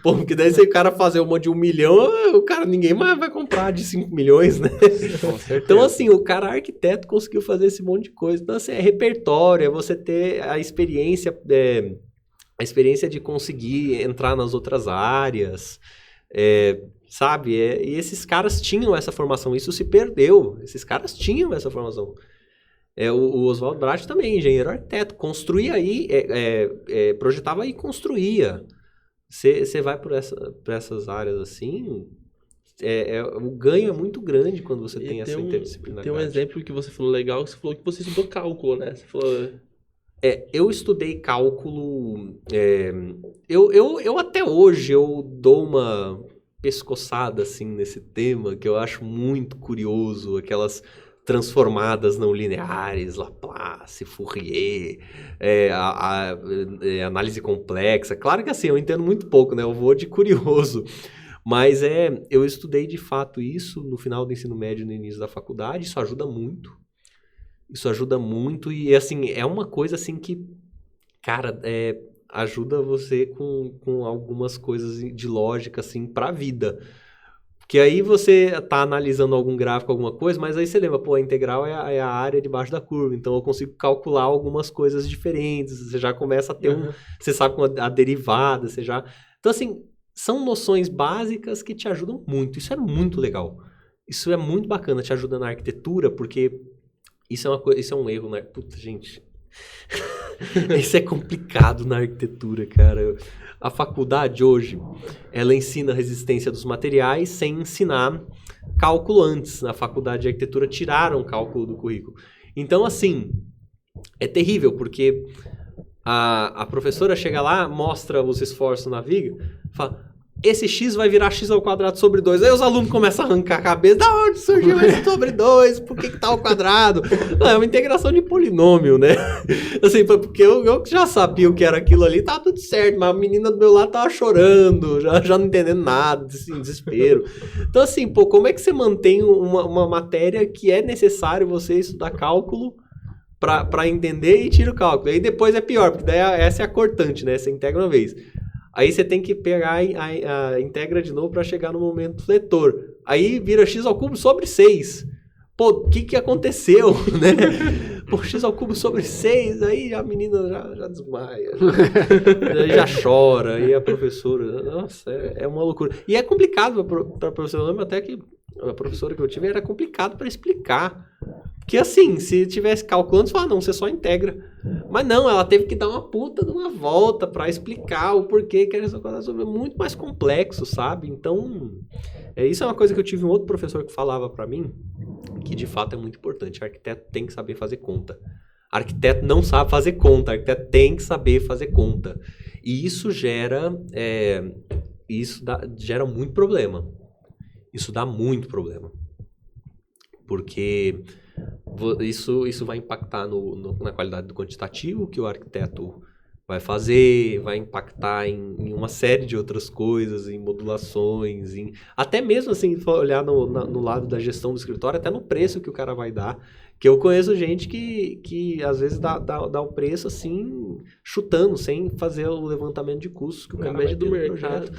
pô, porque daí se o cara fazer uma de $1 milhão, ninguém mais vai comprar de 5 milhões, né?
Com certeza.
Então, assim, o cara arquiteto conseguiu fazer esse monte de coisa. Então, assim, é repertório, é você ter a experiência de conseguir entrar nas outras áreas, sabe? E esses caras tinham essa formação, isso se perdeu. Esses caras tinham essa formação. O Oswaldo Brat também, engenheiro arquiteto, construía aí, projetava e construía. Você vai por essas áreas assim, o ganho é muito grande quando você tem essa interdisciplinaridade.
Tem um exemplo que você falou legal, que você falou que você estudou cálculo, né? Você falou...
Eu estudei cálculo, eu até hoje eu dou pescoçada, assim, nesse tema, que eu acho muito curioso, aquelas transformadas não lineares, Laplace, Fourier, análise complexa. Claro que assim, eu entendo muito pouco, né? Eu vou de curioso. Mas eu estudei de fato isso no final do ensino médio e no início da faculdade, isso ajuda muito. Isso ajuda muito e, assim, é uma coisa, assim, que, cara, ajuda você com algumas coisas de lógica, assim, pra vida. Porque aí você tá analisando algum gráfico, alguma coisa, mas aí você lembra, pô, a integral é a área debaixo da curva, então eu consigo calcular algumas coisas diferentes, você já começa a ter você sabe com a derivada, você já... Então, assim, são noções básicas que te ajudam muito, isso é muito legal. Isso é muito bacana, te ajuda na arquitetura, porque isso é um erro, né? Puta, gente... Isso é complicado na arquitetura, cara. A faculdade hoje, ela ensina a resistência dos materiais sem ensinar cálculo antes. Na faculdade de arquitetura tiraram cálculo do currículo. Então, assim, é terrível, porque a professora chega lá, mostra os esforços na viga, fala... Esse x vai virar x ao quadrado sobre 2. Aí os alunos começam a arrancar a cabeça. Da onde surgiu esse sobre 2? Por que tá ao quadrado? Não, é uma integração de polinômio, né? Assim, porque eu já sabia o que era aquilo ali, tava tudo certo. Mas a menina do meu lado tava chorando, já não entendendo nada, assim, desespero. Então, assim, pô, como é que você mantém uma matéria que é necessário você estudar cálculo pra entender e tira o cálculo? Aí depois é pior, porque daí essa é a cortante, né? Você integra uma vez. Aí você tem que pegar a integra de novo para chegar no momento fletor. Aí vira x ao cubo sobre 6. Pô, o que aconteceu, né? Pô, x ao cubo sobre 6, aí a menina já desmaia. Já chora, aí a professora... Nossa, é uma loucura. E é complicado para a professora. Eu lembro até que a professora que eu tive era complicado para explicar. Porque assim, se tivesse calculando, você fala, não, você só integra. Mas não, ela teve que dar uma puta de uma volta para explicar o porquê que era essa coisa sobre muito mais complexo, sabe? Então, isso é uma coisa que eu tive um outro professor que falava para mim, que de fato é muito importante. Arquiteto tem que saber fazer conta. Arquiteto não sabe fazer conta, arquiteto tem que saber fazer conta. E isso gera muito problema. Isso dá muito problema. Porque isso vai impactar na qualidade do quantitativo que o arquiteto vai fazer, vai impactar em uma série de outras coisas, em modulações, até mesmo assim, se for olhar no lado da gestão do escritório, até no preço que o cara vai dar. Que eu conheço gente que às vezes dá o preço assim, chutando, sem fazer o levantamento de custos que o cara vai ter no projeto.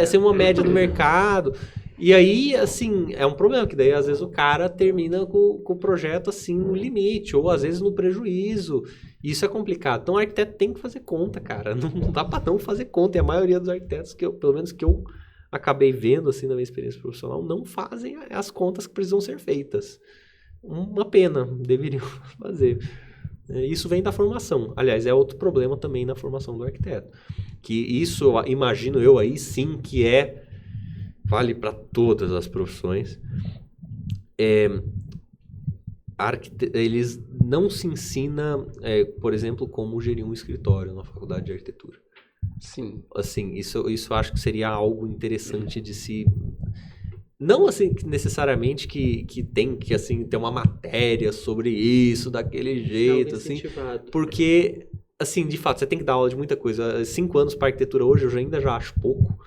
Assim, uma média do mercado. E aí, assim, é um problema, que daí às vezes o cara termina com o projeto assim no limite, ou às vezes no prejuízo. Isso é complicado. Então o arquiteto tem que fazer conta, cara. Não dá pra não fazer conta. E a maioria dos arquitetos, pelo menos que eu acabei vendo assim na minha experiência profissional, não fazem as contas que precisam ser feitas. Uma pena, deveriam fazer. Isso vem da formação. Aliás, é outro problema também na formação do arquiteto. Que isso, imagino eu aí sim, que vale para todas as profissões. Eles não se ensina, por exemplo, como gerir um escritório na faculdade de arquitetura.
Sim.
Assim, isso eu acho que seria algo interessante de se... Não assim necessariamente que tem que assim ter uma matéria sobre isso, daquele jeito, assim. Porque, assim, de fato, você tem que dar aula de muita coisa. 5 anos para arquitetura hoje eu ainda já acho pouco,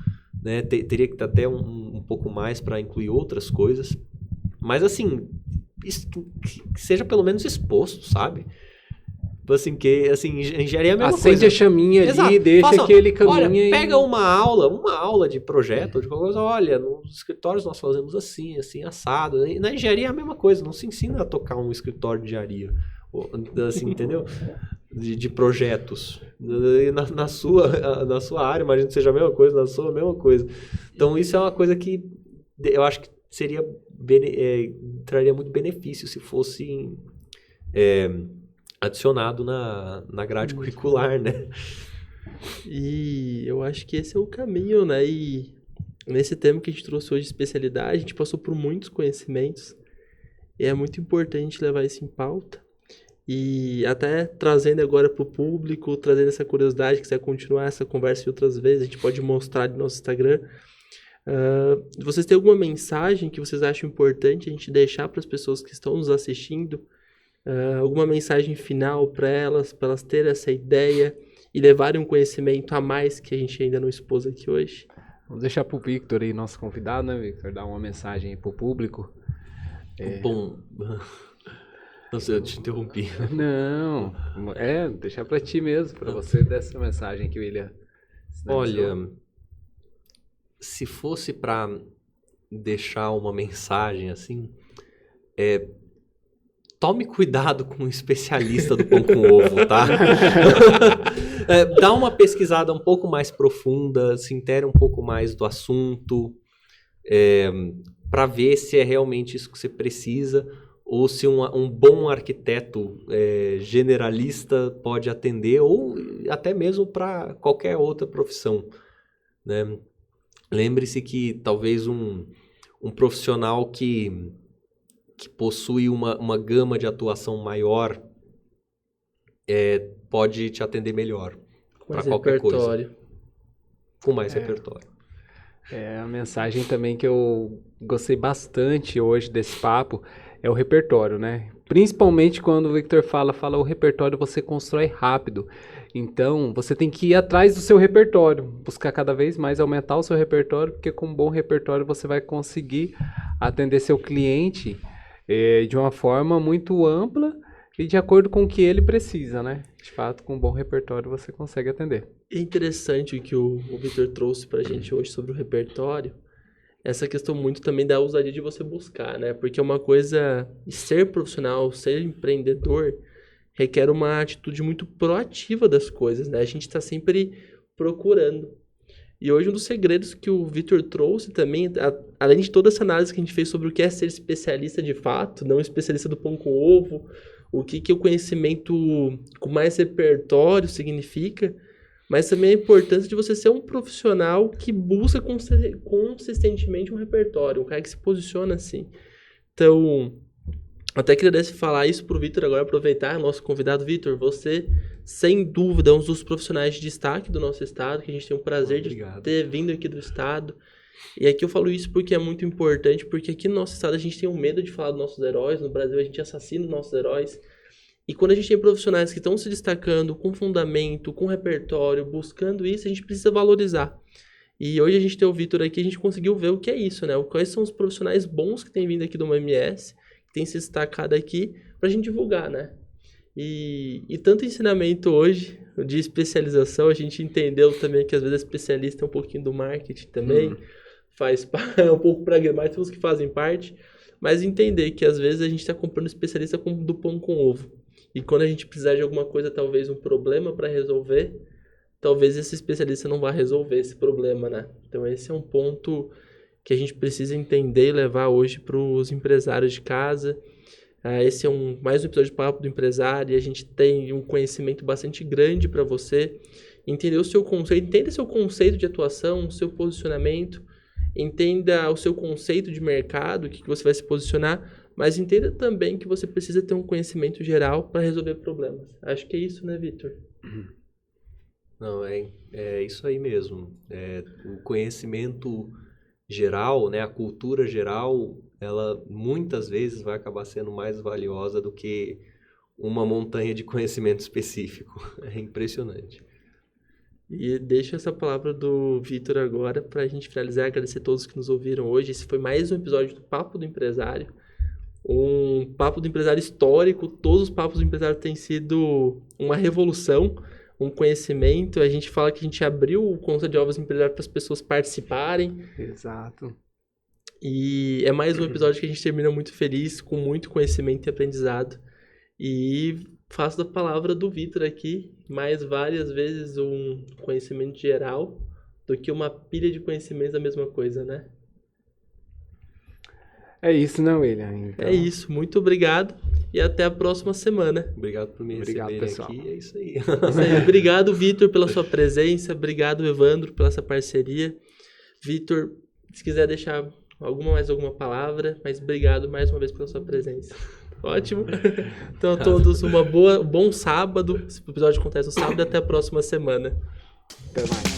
né? Teria que dar até um pouco mais para incluir outras coisas. Mas, assim, que seja pelo menos exposto, sabe? Assim, que, assim, engenharia é a mesma coisa.
Acende a chaminha ali, exato, deixa que ele caminha.
Olha, pega uma aula de projeto, de qualquer coisa, olha, nos escritórios nós fazemos assim, assado. Na engenharia é a mesma coisa, não se ensina a tocar um escritório de engenharia, assim, entendeu? De projetos. Na sua área, imagino que seja a mesma coisa, na sua a mesma coisa. Então, isso é uma coisa que eu acho que traria muito benefício se fosse... adicionado na grade curricular, né?
E eu acho que esse é o caminho, né? E nesse tema que a gente trouxe hoje de especialidade, a gente passou por muitos conhecimentos e é muito importante levar isso em pauta. E até trazendo agora para o público, trazendo essa curiosidade, quiser continuar essa conversa em outras vezes, a gente pode mostrar no nosso Instagram. Vocês têm alguma mensagem que vocês acham importante a gente deixar para as pessoas que estão nos assistindo? Alguma mensagem final para elas terem essa ideia e levarem um conhecimento a mais que a gente ainda não expôs aqui hoje?
Vamos deixar pro Victor aí, nosso convidado, né, Victor? Dar uma mensagem aí pro público.
Bom, não sei, eu te interrompi.
Não, deixar pra ti mesmo, pra você dar essa mensagem que o William...
Olha, se fosse para deixar uma mensagem assim, tome cuidado com o especialista do pão com ovo, tá? Dá uma pesquisada um pouco mais profunda, se intere um pouco mais do assunto, para ver se é realmente isso que você precisa, ou se um bom arquiteto generalista pode atender, ou até mesmo para qualquer outra profissão, né? Lembre-se que talvez um profissional que possui uma gama de atuação maior pode te atender melhor para qualquer coisa. Com mais repertório.
A mensagem também que eu gostei bastante hoje desse papo é o repertório, né? Principalmente quando o Victor fala o repertório você constrói rápido. Então, você tem que ir atrás do seu repertório, buscar cada vez mais aumentar o seu repertório, porque com um bom repertório você vai conseguir atender seu cliente de uma forma muito ampla e de acordo com o que ele precisa, né? De fato, com um bom repertório você consegue atender.
É interessante o que o Victor trouxe pra gente hoje sobre o repertório, essa questão muito também da ousadia de você buscar, né? Porque uma coisa, ser profissional, ser empreendedor, requer uma atitude muito proativa das coisas, né? A gente está sempre procurando. E hoje um dos segredos que o Victor trouxe também, além de toda essa análise que a gente fez sobre o que é ser especialista de fato, não especialista do pão com ovo, o que o conhecimento com mais repertório significa, mas também a importância de você ser um profissional que busca consistentemente um repertório, um cara que se posiciona assim. Então, até queria falar isso pro Victor agora, aproveitar, nosso convidado. Victor, você, sem dúvida, é um dos profissionais de destaque do nosso estado, que a gente tem o prazer de ter vindo aqui do estado. E aqui eu falo isso porque é muito importante, porque aqui no nosso estado a gente tem um medo de falar dos nossos heróis, no Brasil a gente assassina os nossos heróis. E quando a gente tem profissionais que estão se destacando com fundamento, com repertório, buscando isso, a gente precisa valorizar. E hoje a gente tem o Victor aqui, a gente conseguiu ver o que é isso, né? Quais são os profissionais bons que têm vindo aqui do OMS, que têm se destacado aqui, pra gente divulgar, né? E tanto ensinamento hoje, de especialização, a gente entendeu também que às vezes especialista é um pouquinho do marketing também, faz um pouco pragmáticos que fazem parte, mas entender que às vezes a gente está comprando especialista do pão com ovo. E quando a gente precisar de alguma coisa, talvez um problema para resolver, talvez esse especialista não vá resolver esse problema, né? Então esse é um ponto que a gente precisa entender e levar hoje para os empresários de casa. Esse é mais um episódio de Papo do Empresário, e a gente tem um conhecimento bastante grande para você entender o seu conceito, entenda seu conceito de atuação, o seu posicionamento, entenda o seu conceito de mercado, o que você vai se posicionar, mas entenda também que você precisa ter um conhecimento geral para resolver problemas. Acho que é isso, né, Victor?
Não, é isso aí mesmo. O conhecimento geral, né, a cultura geral, ela muitas vezes vai acabar sendo mais valiosa do que uma montanha de conhecimento específico. É impressionante.
E deixo essa palavra do Victor agora para a gente finalizar, agradecer a todos que nos ouviram hoje. Esse foi mais um episódio do Papo do Empresário, um Papo do Empresário histórico. Todos os Papos do Empresário têm sido uma revolução, um conhecimento. A gente fala que a gente abriu o conta de ovos empresário para as pessoas participarem.
Exato.
E é mais um episódio que a gente termina muito feliz, com muito conhecimento e aprendizado. E faço da palavra do Victor aqui, mais várias vezes um conhecimento geral do que uma pilha de conhecimentos da mesma coisa, né?
É isso, né, William? Então...
É isso. Muito obrigado e até a próxima semana.
Obrigado por me receberem aqui. É isso aí.
Obrigado, Victor, pela sua presença. Obrigado, Evandro, pela essa parceria. Victor, se quiser deixar mais alguma palavra, mas obrigado mais uma vez pela sua presença. Ótimo. Então, a todos um bom sábado. Esse episódio acontece no sábado e até a próxima semana.
Até mais.